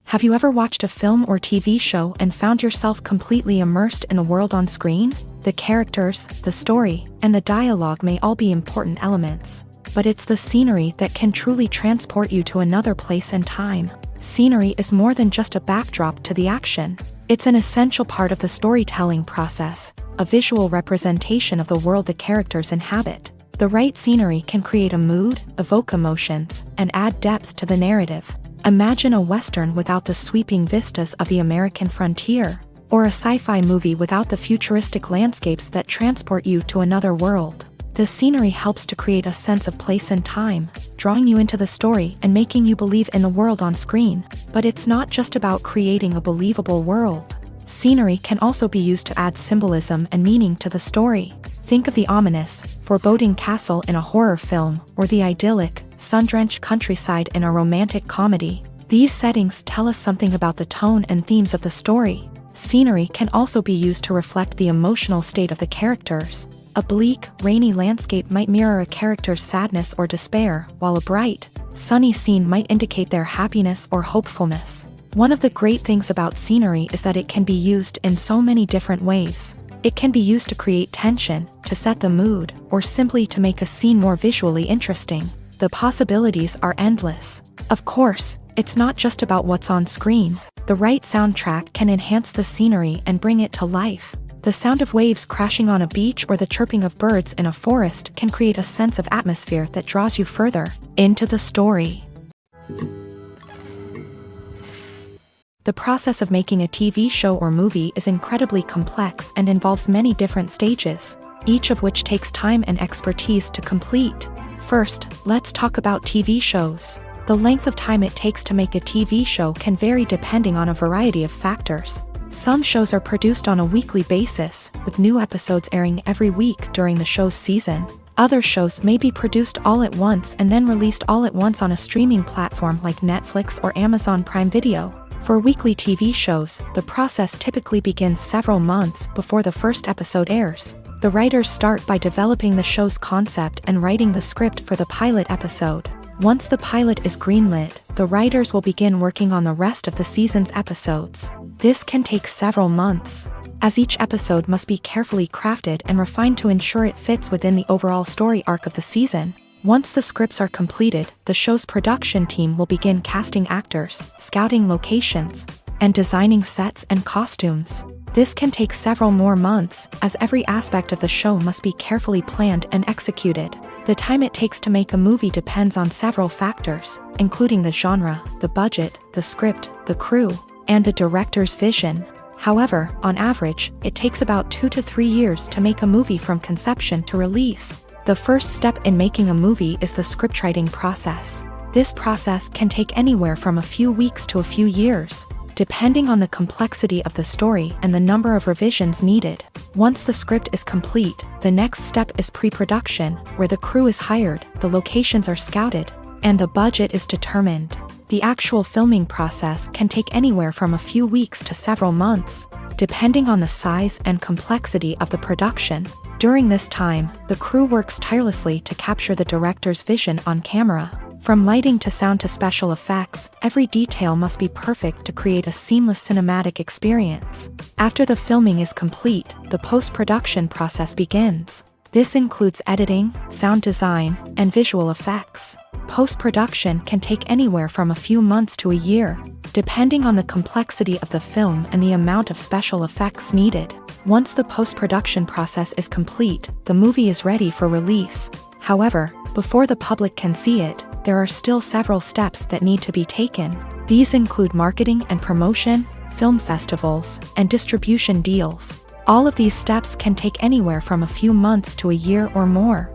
Speaker 2: Have you ever watched a film or TV show and found yourself completely immersed in the world on screen? The characters, the story, and the dialogue may all be important elements, but it's the scenery that can truly transport you to another place and time. Scenery is more than just a backdrop to the action. It's an essential part of the storytelling process, a visual representation of the world the characters inhabit. The right scenery can create a mood, evoke emotions, and add depth to the narrative. Imagine a Western without the sweeping vistas of the American frontier, or a sci-fi movie without the futuristic landscapes that transport you to another world. The scenery helps to create a sense of place and time, drawing you into the story and making you believe in the world on screen. But it's not just about creating a believable world. Scenery can also be used to add symbolism and meaning to the story. Think of the ominous, foreboding castle in a horror film, or the idyllic, sun-drenched countryside in a romantic comedy. These settings tell us something about the tone and themes of the story. Scenery can also be used to reflect the emotional state of the characters. A bleak, rainy landscape might mirror a character's sadness or despair, while a bright, sunny scene might indicate their happiness or hopefulness. One of the great things about scenery is that it can be used in so many different ways. It can be used to create tension, to set the mood, or simply to make a scene more visually interesting. The possibilities are endless. Of course, it's not just about what's on screen. The right soundtrack can enhance the scenery and bring it to life. The sound of waves crashing on a beach or the chirping of birds in a forest can create a sense of atmosphere that draws you further into the story. The process of making a TV show or movie is incredibly complex and involves many different stages, each of which takes time and expertise to complete. First, let's talk about TV shows. The length of time it takes to make a TV show can vary depending on a variety of factors. Some shows are produced on a weekly basis, with new episodes airing every week during the show's season. Other shows may be produced all at once and then released all at once on a streaming platform like Netflix or Amazon Prime Video. For weekly TV shows, the process typically begins several months before the first episode airs. The writers start by developing the show's concept and writing the script for the pilot episode. Once the pilot is greenlit, the writers will begin working on the rest of the season's episodes. This can take several months, as each episode must be carefully crafted and refined to ensure it fits within the overall story arc of the season. Once the scripts are completed, the show's production team will begin casting actors, scouting locations, and designing sets and costumes. This can take several more months, as every aspect of the show must be carefully planned and executed. The time it takes to make a movie depends on several factors, including the genre, the budget, the script, the crew, and the director's vision. However, on average, it takes about 2 to 3 years to make a movie from conception to release. The first step in making a movie is the scriptwriting process. This process can take anywhere from a few weeks to a few years, depending on the complexity of the story and the number of revisions needed. Once the script is complete, the next step is pre-production, where the crew is hired, the locations are scouted, and the budget is determined. The actual filming process can take anywhere from a few weeks to several months, depending on the size and complexity of the production. During this time, the crew works tirelessly to capture the director's vision on camera. From lighting to sound to special effects, every detail must be perfect to create a seamless cinematic experience. After the filming is complete, the post-production process begins. This includes editing, sound design, and visual effects. Post-production can take anywhere from a few months to a year, depending on the complexity of the film and the amount of special effects needed. Once the post-production process is complete, the movie is ready for release. However, before the public can see it, there are still several steps that need to be taken. These include marketing and promotion, film festivals, and distribution deals. All of these steps can take anywhere from a few months to a year or more.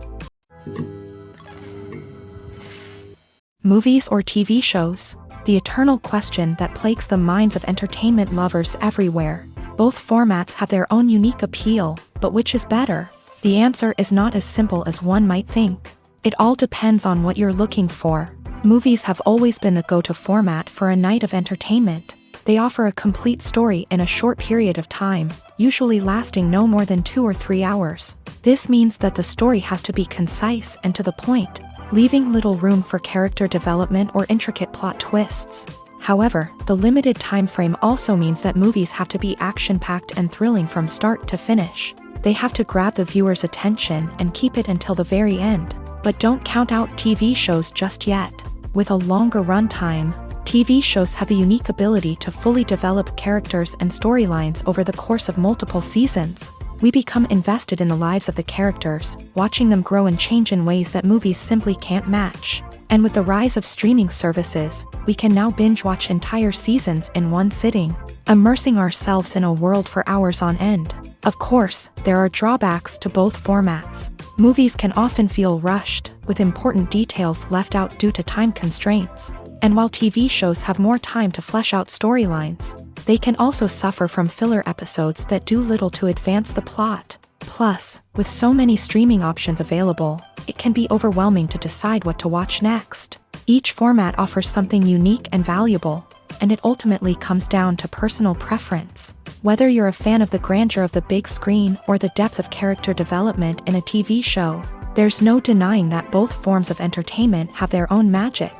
Speaker 2: Movies or TV shows? The eternal question that plagues the minds of entertainment lovers everywhere. Both formats have their own unique appeal, but which is better? The answer is not as simple as one might think. It all depends on what you're looking for. Movies have always been the go-to format for a night of entertainment. They offer a complete story in a short period of time, usually lasting no more than 2 or 3 hours. This means that the story has to be concise and to the point, leaving little room for character development or intricate plot twists. However, the limited time frame also means that movies have to be action-packed and thrilling from start to finish. They have to grab the viewer's attention and keep it until the very end. But don't count out TV shows just yet. With a longer runtime, TV shows have the unique ability to fully develop characters and storylines over the course of multiple seasons. We become invested in the lives of the characters, watching them grow and change in ways that movies simply can't match. And with the rise of streaming services, we can now binge-watch entire seasons in one sitting, immersing ourselves in a world for hours on end. Of course, there are drawbacks to both formats. Movies can often feel rushed, with important details left out due to time constraints. And while TV shows have more time to flesh out storylines, they can also suffer from filler episodes that do little to advance the plot. Plus, with so many streaming options available, it can be overwhelming to decide what to watch next. Each format offers something unique and valuable, and it ultimately comes down to personal preference. Whether you're a fan of the grandeur of the big screen or the depth of character development in a TV show, there's no denying that both forms of entertainment have their own magic.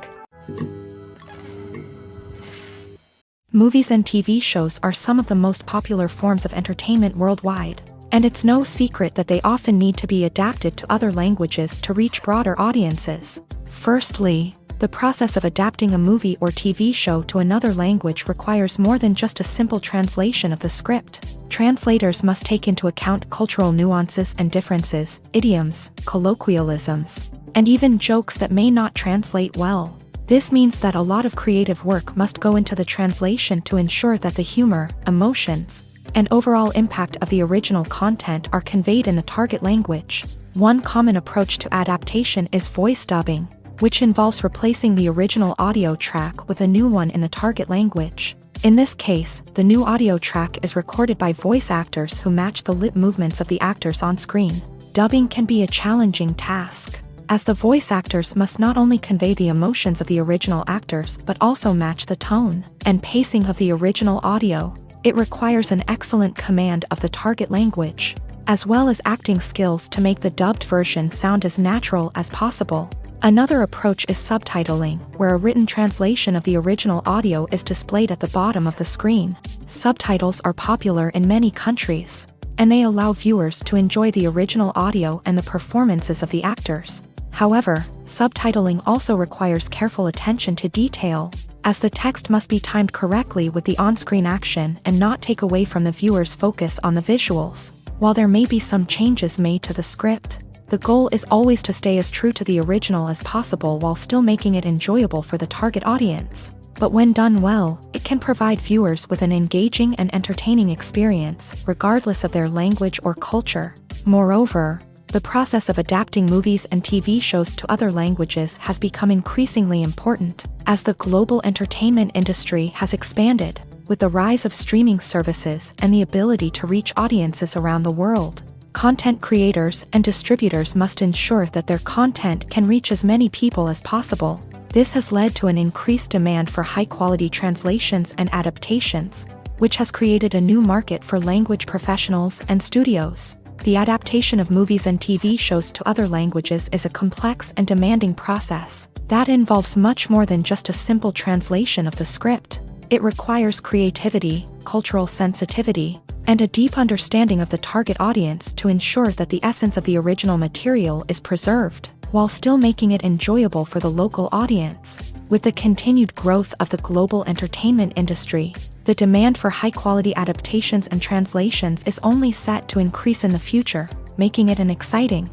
Speaker 2: Movies and TV shows are some of the most popular forms of entertainment worldwide, and it's no secret that they often need to be adapted to other languages to reach broader audiences. Firstly, the process of adapting a movie or TV show to another language requires more than just a simple translation of the script. Translators must take into account cultural nuances and differences, idioms, colloquialisms, and even jokes that may not translate well. This means that a lot of creative work must go into the translation to ensure that the humor, emotions, and overall impact of the original content are conveyed in the target language. One common approach to adaptation is voice dubbing, which involves replacing the original audio track with a new one in the target language. In this case, the new audio track is recorded by voice actors who match the lip movements of the actors on screen. Dubbing can be a challenging task, as the voice actors must not only convey the emotions of the original actors but also match the tone and pacing of the original audio. It requires an excellent command of the target language, as well as acting skills to make the dubbed version sound as natural as possible. Another approach is subtitling, where a written translation of the original audio is displayed at the bottom of the screen. Subtitles are popular in many countries, and they allow viewers to enjoy the original audio and the performances of the actors. However, subtitling also requires careful attention to detail, as the text must be timed correctly with the on-screen action and not take away from the viewer's focus on the visuals. While there may be some changes made to the script, the goal is always to stay as true to the original as possible while still making it enjoyable for the target audience. But when done well, it can provide viewers with an engaging and entertaining experience, regardless of their language or culture. Moreover, the process of adapting movies and TV shows to other languages has become increasingly important, as the global entertainment industry has expanded, with the rise of streaming services and the ability to reach audiences around the world. Content creators and distributors must ensure that their content can reach as many people as possible. This has led to an increased demand for high-quality translations and adaptations, which has created a new market for language professionals and studios. The adaptation of movies and TV shows to other languages is a complex and demanding process that involves much more than just a simple translation of the script. It requires creativity, cultural sensitivity, and a deep understanding of the target audience to ensure that the essence of the original material is preserved, while still making it enjoyable for the local audience. With the continued growth of the global entertainment industry, the demand for high-quality adaptations and translations is only set to increase in the future, making it an exciting.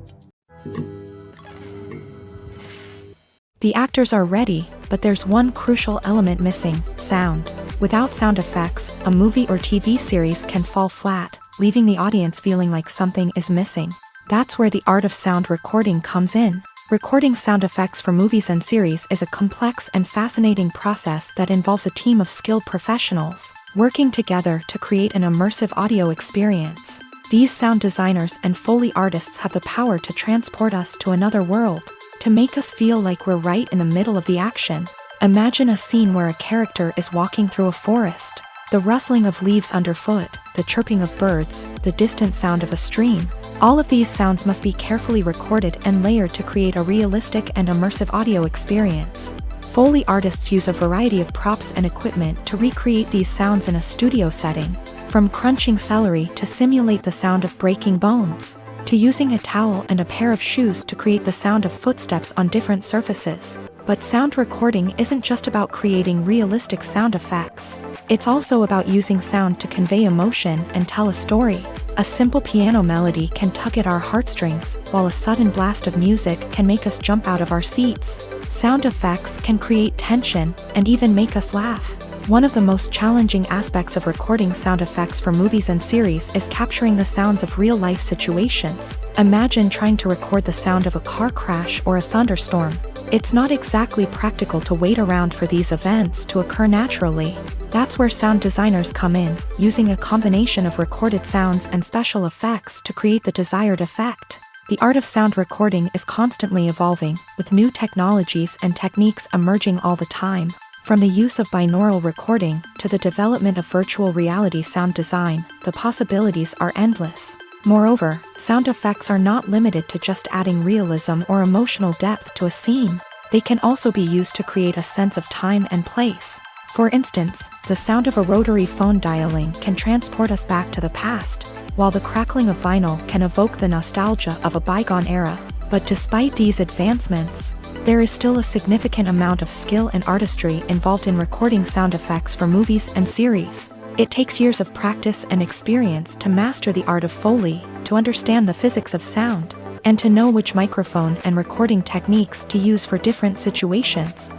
Speaker 2: The actors are ready, but there's one crucial element missing: sound. Without sound effects, a movie or TV series can fall flat, leaving the audience feeling like something is missing. That's where the art of sound recording comes in. Recording sound effects for movies and series is a complex and fascinating process that involves a team of skilled professionals working together to create an immersive audio experience. These sound designers and Foley artists have the power to transport us to another world, to make us feel like we're right in the middle of the action. Imagine a scene where a character is walking through a forest. The rustling of leaves underfoot, the chirping of birds, the distant sound of a stream. All of these sounds must be carefully recorded and layered to create a realistic and immersive audio experience. Foley artists use a variety of props and equipment to recreate these sounds in a studio setting, from crunching celery to simulate the sound of breaking bones, to using a towel and a pair of shoes to create the sound of footsteps on different surfaces. But sound recording isn't just about creating realistic sound effects. It's also about using sound to convey emotion and tell a story. A simple piano melody can tug at our heartstrings, while a sudden blast of music can make us jump out of our seats. Sound effects can create tension and even make us laugh. One of the most challenging aspects of recording sound effects for movies and series is capturing the sounds of real-life situations. Imagine trying to record the sound of a car crash or a thunderstorm. It's not exactly practical to wait around for these events to occur naturally. That's where sound designers come in, using a combination of recorded sounds and special effects to create the desired effect. The art of sound recording is constantly evolving, with new technologies and techniques emerging all the time. From the use of binaural recording to the development of virtual reality sound design, the possibilities are endless. Moreover, sound effects are not limited to just adding realism or emotional depth to a scene. They can also be used to create a sense of time and place. For instance, the sound of a rotary phone dialing can transport us back to the past, while the crackling of vinyl can evoke the nostalgia of a bygone era. But despite these advancements, there is still a significant amount of skill and artistry involved in recording sound effects for movies and series. It takes years of practice and experience to master the art of Foley, to understand the physics of sound, and to know which microphone and recording techniques to use for different situations.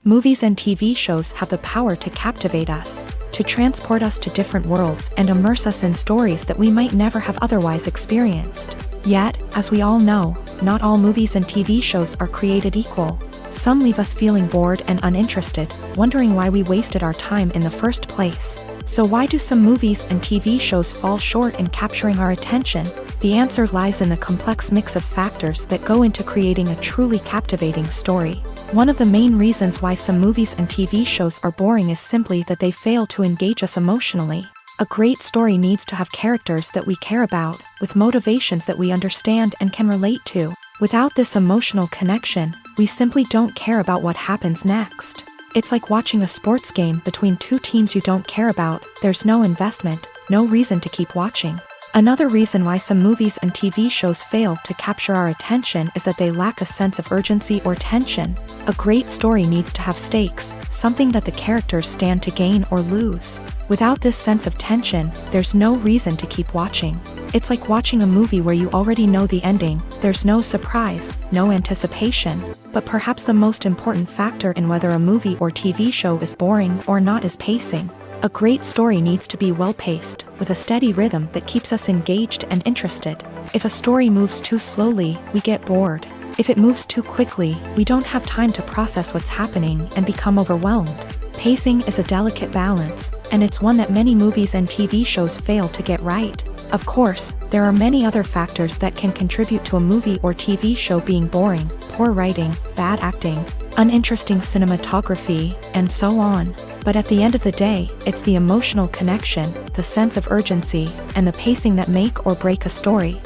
Speaker 2: Movies and TV shows have the power to captivate us, to transport us to different worlds and immerse us in stories that we might never have otherwise experienced. Yet, as we all know, not all movies and TV shows are created equal. Some leave us feeling bored and uninterested, wondering why we wasted our time in the first place. So why do some movies and TV shows fall short in capturing our attention? The answer lies in the complex mix of factors that go into creating a truly captivating story. One of the main reasons why some movies and TV shows are boring is simply that they fail to engage us emotionally. A great story needs to have characters that we care about, with motivations that we understand and can relate to. Without this emotional connection, we simply don't care about what happens next. It's like watching a sports game between two teams you don't care about. There's no investment, no reason to keep watching. Another reason why some movies and TV shows fail to capture our attention is that they lack a sense of urgency or tension. A great story needs to have stakes, something that the characters stand to gain or lose. Without this sense of tension, there's no reason to keep watching. It's like watching a movie where you already know the ending. There's no surprise, no anticipation. But perhaps the most important factor in whether a movie or TV show is boring or not is pacing. A great story needs to be well-paced, with a steady rhythm that keeps us engaged and interested. If a story moves too slowly, we get bored. If it moves too quickly, we don't have time to process what's happening and become overwhelmed. Pacing is a delicate balance, and it's one that many movies and TV shows fail to get right. Of course, there are many other factors that can contribute to a movie or TV show being boring: poor writing, bad acting, uninteresting cinematography, and so on. But at the end of the day, it's the emotional connection, the sense of urgency, and the pacing that make or break a story.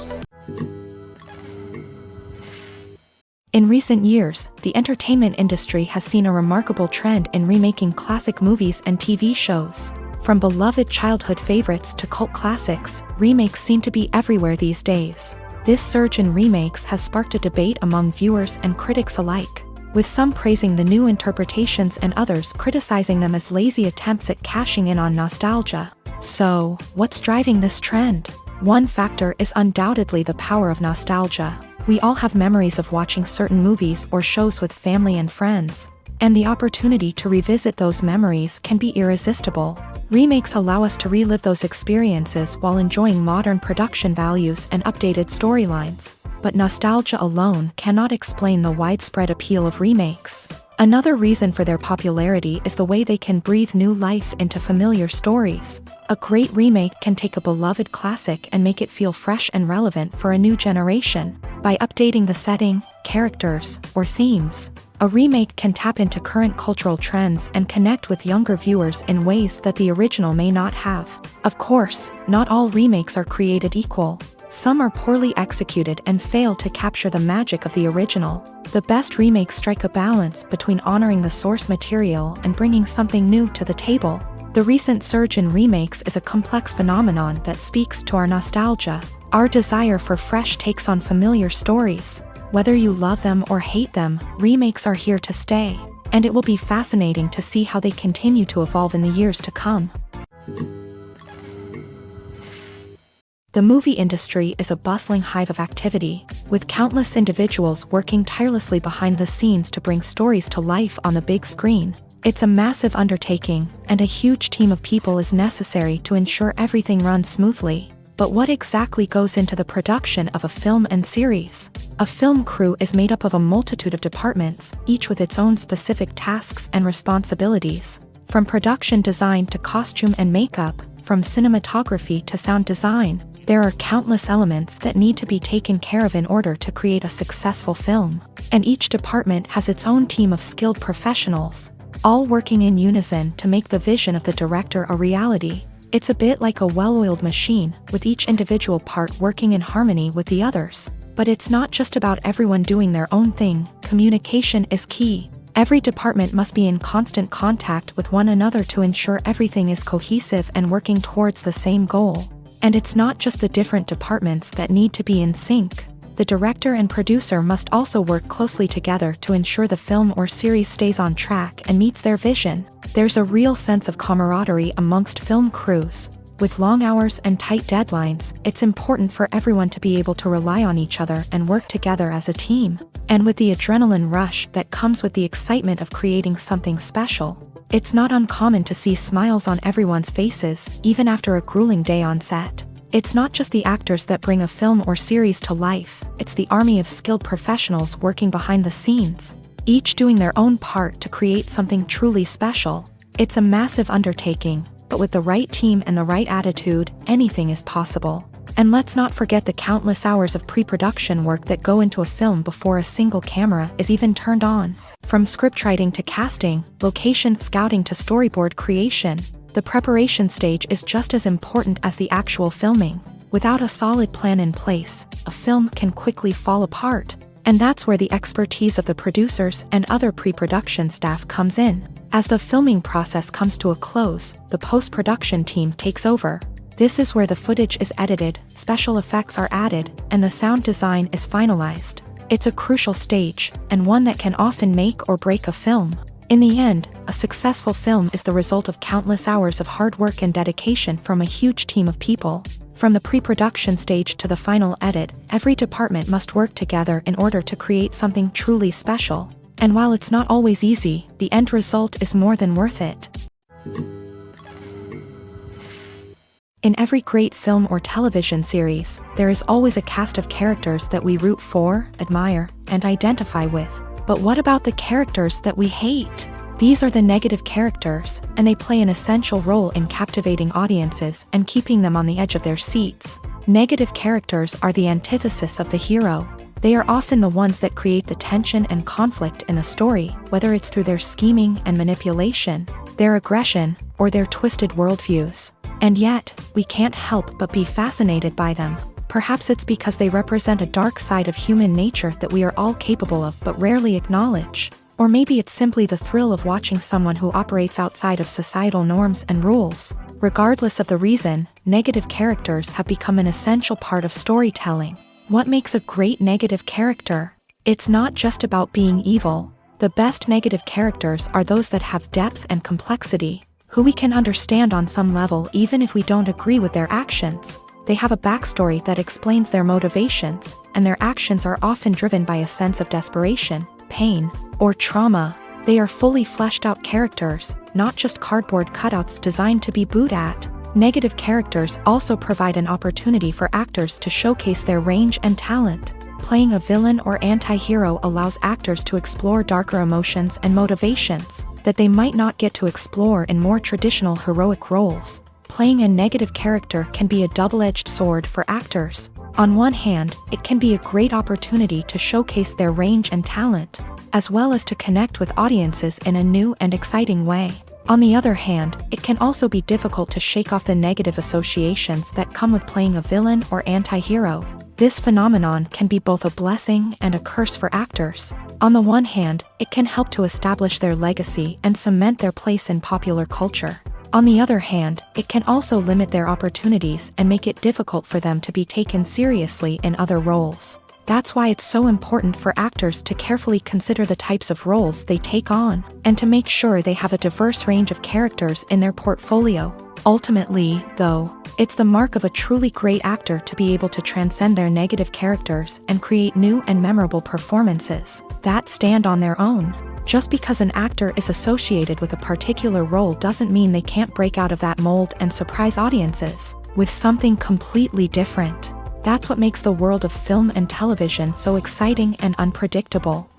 Speaker 2: In recent years, the entertainment industry has seen a remarkable trend in remaking classic movies and TV shows. From beloved childhood favorites to cult classics, remakes seem to be everywhere these days. This surge in remakes has sparked a debate among viewers and critics alike, with some praising the new interpretations and others criticizing them as lazy attempts at cashing in on nostalgia. So, what's driving this trend? One factor is undoubtedly the power of nostalgia. We all have memories of watching certain movies or shows with family and friends, and the opportunity to revisit those memories can be irresistible. Remakes allow us to relive those experiences while enjoying modern production values and updated storylines. But nostalgia alone cannot explain the widespread appeal of remakes. Another reason for their popularity is the way they can breathe new life into familiar stories. A great remake can take a beloved classic and make it feel fresh and relevant for a new generation. By updating the setting, characters, or themes, a remake can tap into current cultural trends and connect with younger viewers in ways that the original may not have. Of course, not all remakes are created equal. Some are poorly executed and fail to capture the magic of the original. The best remakes strike a balance between honoring the source material and bringing something new to the table. The recent surge in remakes is a complex phenomenon that speaks to our nostalgia, our desire for fresh takes on familiar stories. Whether you love them or hate them, remakes are here to stay, and it will be fascinating to see how they continue to evolve in the years to come. The movie industry is a bustling hive of activity, with countless individuals working tirelessly behind the scenes to bring stories to life on the big screen. It's a massive undertaking, and a huge team of people is necessary to ensure everything runs smoothly. But what exactly goes into the production of a film and series? A film crew is made up of a multitude of departments, each with its own specific tasks and responsibilities. From production design to costume and makeup, from cinematography to sound design, there are countless elements that need to be taken care of in order to create a successful film. And each department has its own team of skilled professionals, all working in unison to make the vision of the director a reality. It's a bit like a well-oiled machine, with each individual part working in harmony with the others. But it's not just about everyone doing their own thing. Communication is key. Every department must be in constant contact with one another to ensure everything is cohesive and working towards the same goal. And it's not just the different departments that need to be in sync. The director and producer must also work closely together to ensure the film or series stays on track and meets their vision. There's a real sense of camaraderie amongst film crews. With long hours and tight deadlines, it's important for everyone to be able to rely on each other and work together as a team. And with the adrenaline rush that comes with the excitement of creating something special, it's not uncommon to see smiles on everyone's faces, even after a grueling day on set. It's not just the actors that bring a film or series to life, it's the army of skilled professionals working behind the scenes, each doing their own part to create something truly special. It's a massive undertaking, but with the right team and the right attitude, anything is possible. And let's not forget the countless hours of pre-production work that go into a film before a single camera is even turned on. From scriptwriting to casting, location scouting to storyboard creation, the preparation stage is just as important as the actual filming. Without a solid plan in place, a film can quickly fall apart. And that's where the expertise of the producers and other pre-production staff comes in. As the filming process comes to a close, the post-production team takes over. This is where the footage is edited, special effects are added, and the sound design is finalized. It's a crucial stage, and one that can often make or break a film. In the end, a successful film is the result of countless hours of hard work and dedication from a huge team of people. From the pre-production stage to the final edit, every department must work together in order to create something truly special. And while it's not always easy, the end result is more than worth it. In every great film or television series, there is always a cast of characters that we root for, admire, and identify with. But what about the characters that we hate? These are the negative characters, and they play an essential role in captivating audiences and keeping them on the edge of their seats. Negative characters are the antithesis of the hero. They are often the ones that create the tension and conflict in the story, whether it's through their scheming and manipulation, their aggression, or their twisted worldviews. And yet, we can't help but be fascinated by them. Perhaps it's because they represent a dark side of human nature that we are all capable of but rarely acknowledge. Or maybe it's simply the thrill of watching someone who operates outside of societal norms and rules. Regardless of the reason, negative characters have become an essential part of storytelling. What makes a great negative character? It's not just about being evil. The best negative characters are those that have depth and complexity, who we can understand on some level even if we don't agree with their actions. They have a backstory that explains their motivations, and their actions are often driven by a sense of desperation, pain, or trauma. They are fully fleshed out characters, not just cardboard cutouts designed to be booed at. Negative characters also provide an opportunity for actors to showcase their range and talent. Playing a villain or anti-hero allows actors to explore darker emotions and motivations that they might not get to explore in more traditional heroic roles. Playing a negative character can be a double-edged sword for actors. On one hand, it can be a great opportunity to showcase their range and talent, as well as to connect with audiences in a new and exciting way. On the other hand, it can also be difficult to shake off the negative associations that come with playing a villain or anti-hero. This phenomenon can be both a blessing and a curse for actors. On the one hand, it can help to establish their legacy and cement their place in popular culture. On the other hand, it can also limit their opportunities and make it difficult for them to be taken seriously in other roles. That's why it's so important for actors to carefully consider the types of roles they take on, and to make sure they have a diverse range of characters in their portfolio. Ultimately, though, it's the mark of a truly great actor to be able to transcend their negative characters and create new and memorable performances that stand on their own. Just because an actor is associated with a particular role doesn't mean they can't break out of that mold and surprise audiences with something completely different. That's what makes the world of film and television so exciting and unpredictable.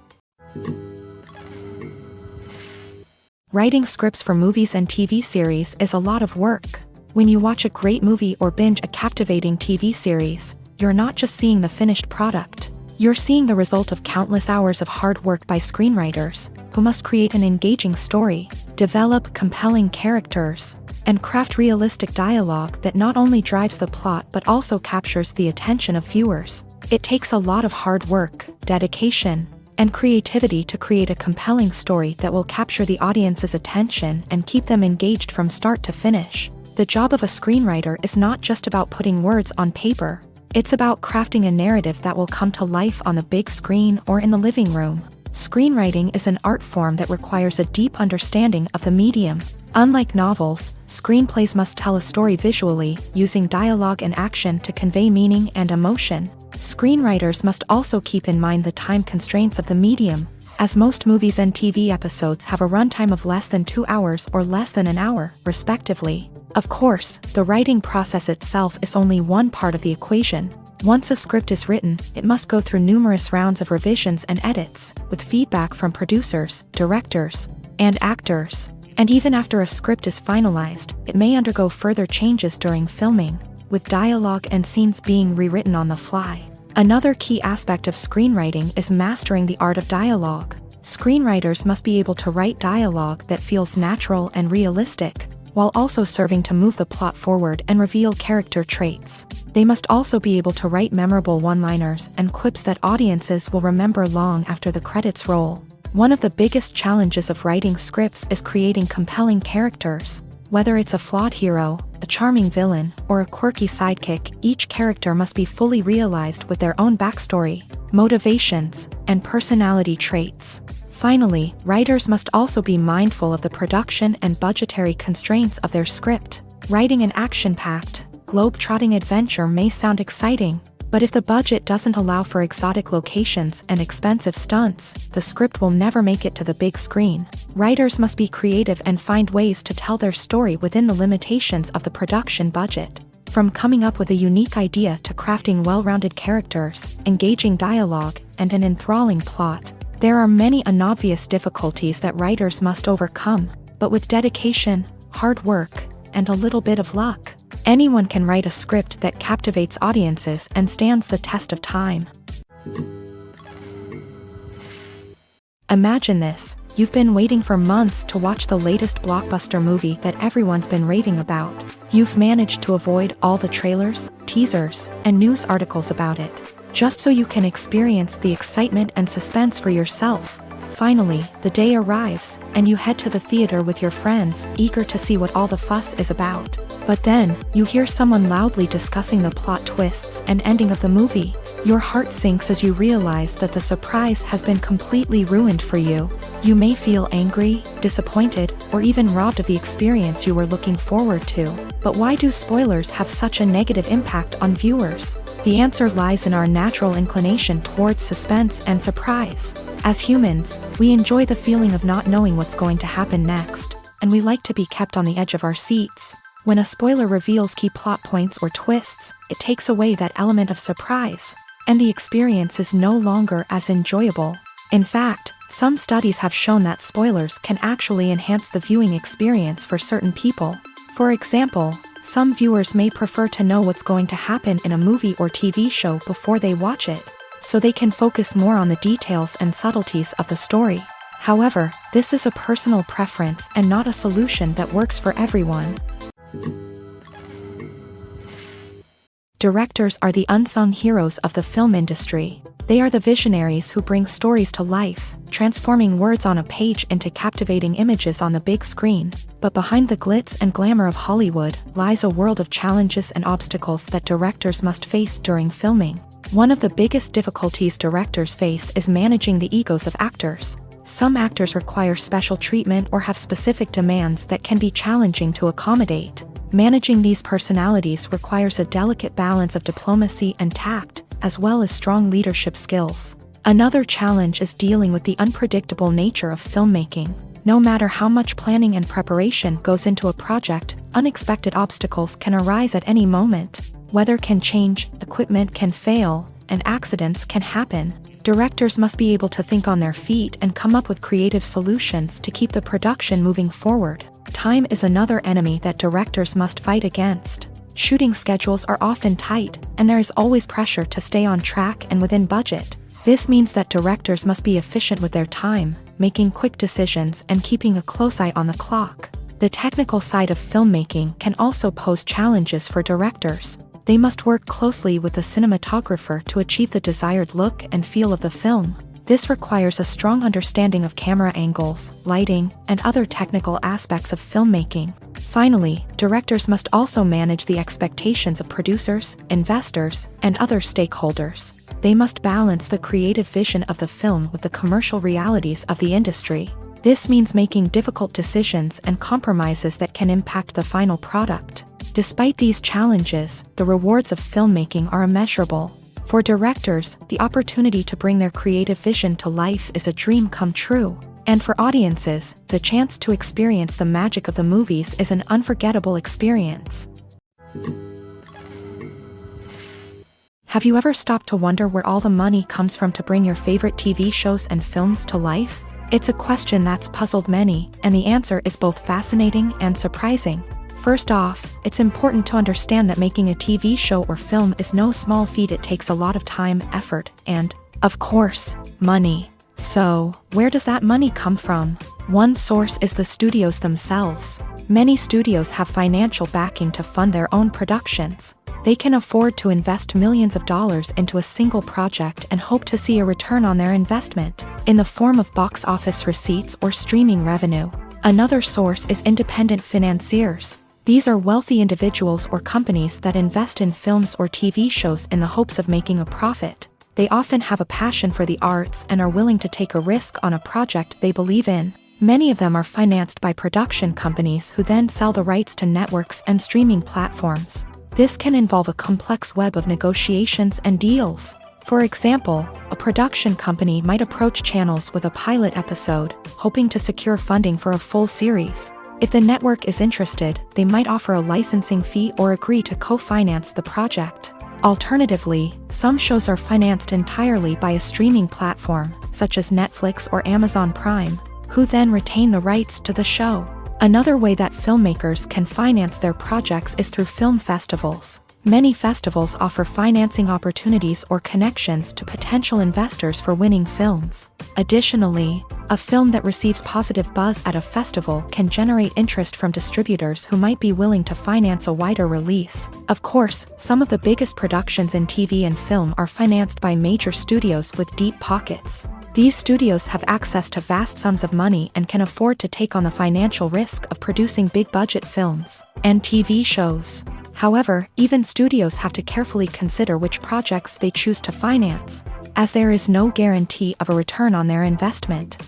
Speaker 2: Writing scripts for movies and TV series is a lot of work. When you watch a great movie or binge a captivating TV series, you're not just seeing the finished product. You're seeing the result of countless hours of hard work by screenwriters, who must create an engaging story, develop compelling characters, and craft realistic dialogue that not only drives the plot but also captures the attention of viewers. It takes a lot of hard work, dedication, and creativity to create a compelling story that will capture the audience's attention and keep them engaged from start to finish. The job of a screenwriter is not just about putting words on paper. It's about crafting a narrative that will come to life on the big screen or in the living room. Screenwriting is an art form that requires a deep understanding of the medium. Unlike novels, screenplays must tell a story visually, using dialogue and action to convey meaning and emotion. Screenwriters must also keep in mind the time constraints of the medium, as most movies and TV episodes have a runtime of less than 2 hours or less than an hour, respectively. Of course, the writing process itself is only one part of the equation. Once a script is written, it must go through numerous rounds of revisions and edits, with feedback from producers, directors, and actors. And even after a script is finalized, it may undergo further changes during filming, with dialogue and scenes being rewritten on the fly. Another key aspect of screenwriting is mastering the art of dialogue. Screenwriters must be able to write dialogue that feels natural and realistic, while also serving to move the plot forward and reveal character traits. They must also be able to write memorable one-liners and quips that audiences will remember long after the credits roll. One of the biggest challenges of writing scripts is creating compelling characters. Whether it's a flawed hero, a charming villain, or a quirky sidekick, each character must be fully realized with their own backstory, motivations, and personality traits. Finally, writers must also be mindful of the production and budgetary constraints of their script. Writing an action-packed, globe-trotting adventure may sound exciting, but if the budget doesn't allow for exotic locations and expensive stunts, the script will never make it to the big screen. Writers must be creative and find ways to tell their story within the limitations of the production budget. From coming up with a unique idea to crafting well-rounded characters, engaging dialogue, and an enthralling plot, there are many unobvious difficulties that writers must overcome, but with dedication, hard work, and a little bit of luck, anyone can write a script that captivates audiences and stands the test of time. Imagine this: you've been waiting for months to watch the latest blockbuster movie that everyone's been raving about. You've managed to avoid all the trailers, teasers, and news articles about it, just so you can experience the excitement and suspense for yourself. Finally, the day arrives, and you head to the theater with your friends, eager to see what all the fuss is about. But then, you hear someone loudly discussing the plot twists and ending of the movie. Your heart sinks as you realize that the surprise has been completely ruined for you. You may feel angry, disappointed, or even robbed of the experience you were looking forward to. But why do spoilers have such a negative impact on viewers? The answer lies in our natural inclination towards suspense and surprise. As humans, we enjoy the feeling of not knowing what's going to happen next, and we like to be kept on the edge of our seats. When a spoiler reveals key plot points or twists, it takes away that element of surprise, and the experience is no longer as enjoyable. In fact, some studies have shown that spoilers can actually enhance the viewing experience for certain people. For example, some viewers may prefer to know what's going to happen in a movie or TV show before they watch it, so they can focus more on the details and subtleties of the story. However, this is a personal preference and not a solution that works for everyone. Directors are the unsung heroes of the film industry. They are the visionaries who bring stories to life, transforming words on a page into captivating images on the big screen. But behind the glitz and glamour of Hollywood lies a world of challenges and obstacles that directors must face during filming. One of the biggest difficulties directors face is managing the egos of actors. Some actors require special treatment or have specific demands that can be challenging to accommodate. Managing these personalities requires a delicate balance of diplomacy and tact, as well as strong leadership skills. Another challenge is dealing with the unpredictable nature of filmmaking. No matter how much planning and preparation goes into a project, unexpected obstacles can arise at any moment. Weather can change, equipment can fail, and accidents can happen. Directors must be able to think on their feet and come up with creative solutions to keep the production moving forward. Time is another enemy that directors must fight against. Shooting schedules are often tight, and there is always pressure to stay on track and within budget. This means that directors must be efficient with their time, making quick decisions and keeping a close eye on the clock. The technical side of filmmaking can also pose challenges for directors. They must work closely with the cinematographer to achieve the desired look and feel of the film. This requires a strong understanding of camera angles, lighting, and other technical aspects of filmmaking. Finally, directors must also manage the expectations of producers, investors, and other stakeholders. They must balance the creative vision of the film with the commercial realities of the industry. This means making difficult decisions and compromises that can impact the final product. Despite these challenges, the rewards of filmmaking are immeasurable. For directors, the opportunity to bring their creative vision to life is a dream come true. And for audiences, the chance to experience the magic of the movies is an unforgettable experience. Have you ever stopped to wonder where all the money comes from to bring your favorite TV shows and films to life? It's a question that's puzzled many, and the answer is both fascinating and surprising. First off, it's important to understand that making a TV show or film is no small feat. It takes a lot of time, effort, and, of course, money. So, where does that money come from? One source is the studios themselves. Many studios have financial backing to fund their own productions. They can afford to invest millions of dollars into a single project and hope to see a return on their investment, in the form of box office receipts or streaming revenue. Another source is independent financiers. These are wealthy individuals or companies that invest in films or TV shows in the hopes of making a profit. They often have a passion for the arts and are willing to take a risk on a project they believe in. Many of them are financed by production companies who then sell the rights to networks and streaming platforms. This can involve a complex web of negotiations and deals. For example, a production company might approach channels with a pilot episode, hoping to secure funding for a full series. If the network is interested, they might offer a licensing fee or agree to co-finance the project. Alternatively, some shows are financed entirely by a streaming platform, such as Netflix or Amazon Prime, who then retain the rights to the show. Another way that filmmakers can finance their projects is through film festivals. Many festivals offer financing opportunities or connections to potential investors for winning films. Additionally, a film that receives positive buzz at a festival can generate interest from distributors who might be willing to finance a wider release. Of course, some of the biggest productions in TV and film are financed by major studios with deep pockets. These studios have access to vast sums of money and can afford to take on the financial risk of producing big-budget films and TV shows. However, even studios have to carefully consider which projects they choose to finance, as there is no guarantee of a return on their investment.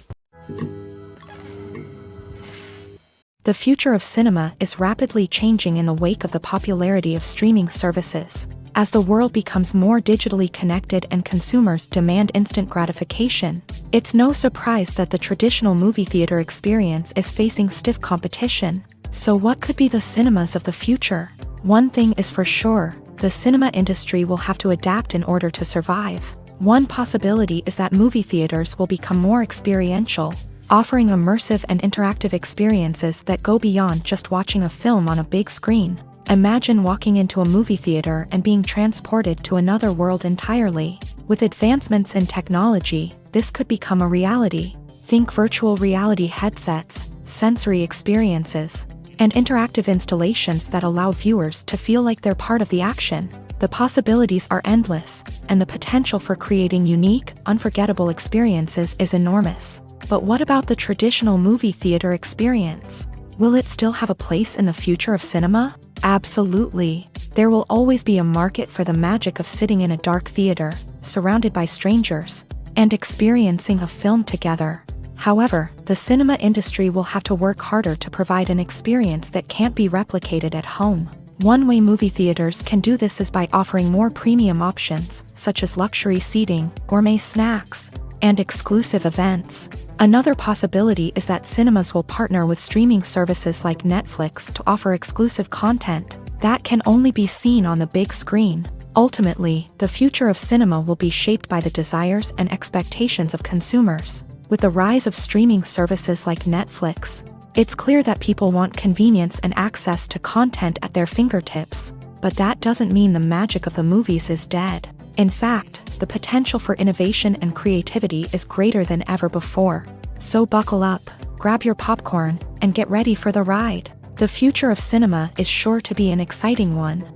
Speaker 2: The future of cinema is rapidly changing in the wake of the popularity of streaming services. As the world becomes more digitally connected and consumers demand instant gratification, it's no surprise that the traditional movie theater experience is facing stiff competition. So what could be the cinemas of the future? One thing is for sure, the cinema industry will have to adapt in order to survive. One possibility is that movie theaters will become more experiential, offering immersive and interactive experiences that go beyond just watching a film on a big screen. Imagine walking into a movie theater and being transported to another world entirely. With advancements in technology, this could become a reality. Think virtual reality headsets, sensory experiences, and interactive installations that allow viewers to feel like they're part of the action. The possibilities are endless, and the potential for creating unique, unforgettable experiences is enormous. But what about the traditional movie theater experience? Will it still have a place in the future of cinema? Absolutely. There will always be a market for the magic of sitting in a dark theater, surrounded by strangers, and experiencing a film together. However, the cinema industry will have to work harder to provide an experience that can't be replicated at home. One way movie theaters can do this is by offering more premium options, such as luxury seating, gourmet snacks, and exclusive events. Another possibility is that cinemas will partner with streaming services like Netflix to offer exclusive content that can only be seen on the big screen. Ultimately, the future of cinema will be shaped by the desires and expectations of consumers. With the rise of streaming services like Netflix, it's clear that people want convenience and access to content at their fingertips. But that doesn't mean the magic of the movies is dead. In fact, the potential for innovation and creativity is greater than ever before. So buckle up, grab your popcorn, and get ready for the ride. The future of cinema is sure to be an exciting one.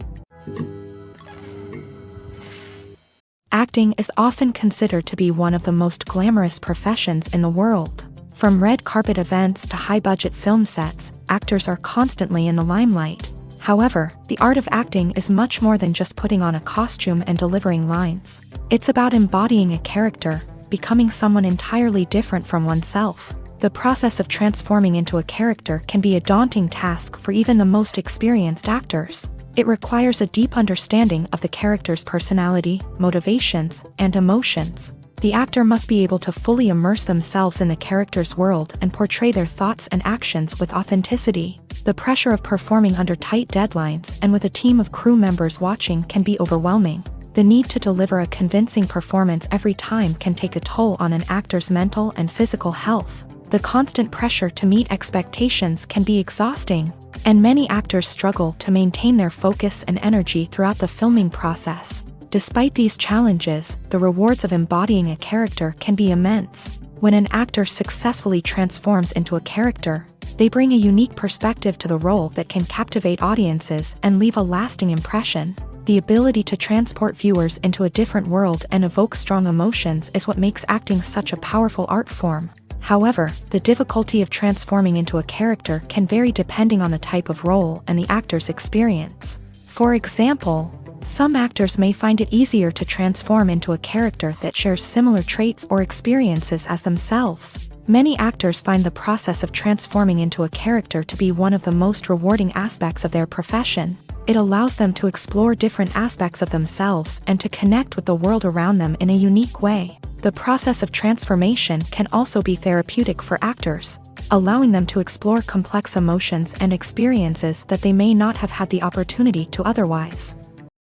Speaker 2: Acting is often considered to be one of the most glamorous professions in the world. From red carpet events to high-budget film sets, actors are constantly in the limelight. However, the art of acting is much more than just putting on a costume and delivering lines. It's about embodying a character, becoming someone entirely different from oneself. The process of transforming into a character can be a daunting task for even the most experienced actors. It requires a deep understanding of the character's personality, motivations, and emotions. The actor must be able to fully immerse themselves in the character's world and portray their thoughts and actions with authenticity. The pressure of performing under tight deadlines and with a team of crew members watching can be overwhelming. The need to deliver a convincing performance every time can take a toll on an actor's mental and physical health. The constant pressure to meet expectations can be exhausting, and many actors struggle to maintain their focus and energy throughout the filming process. Despite these challenges, the rewards of embodying a character can be immense. When an actor successfully transforms into a character, they bring a unique perspective to the role that can captivate audiences and leave a lasting impression. The ability to transport viewers into a different world and evoke strong emotions is what makes acting such a powerful art form. However, the difficulty of transforming into a character can vary depending on the type of role and the actor's experience. For example, some actors may find it easier to transform into a character that shares similar traits or experiences as themselves. Many actors find the process of transforming into a character to be one of the most rewarding aspects of their profession. It allows them to explore different aspects of themselves and to connect with the world around them in a unique way. The process of transformation can also be therapeutic for actors, allowing them to explore complex emotions and experiences that they may not have had the opportunity to otherwise.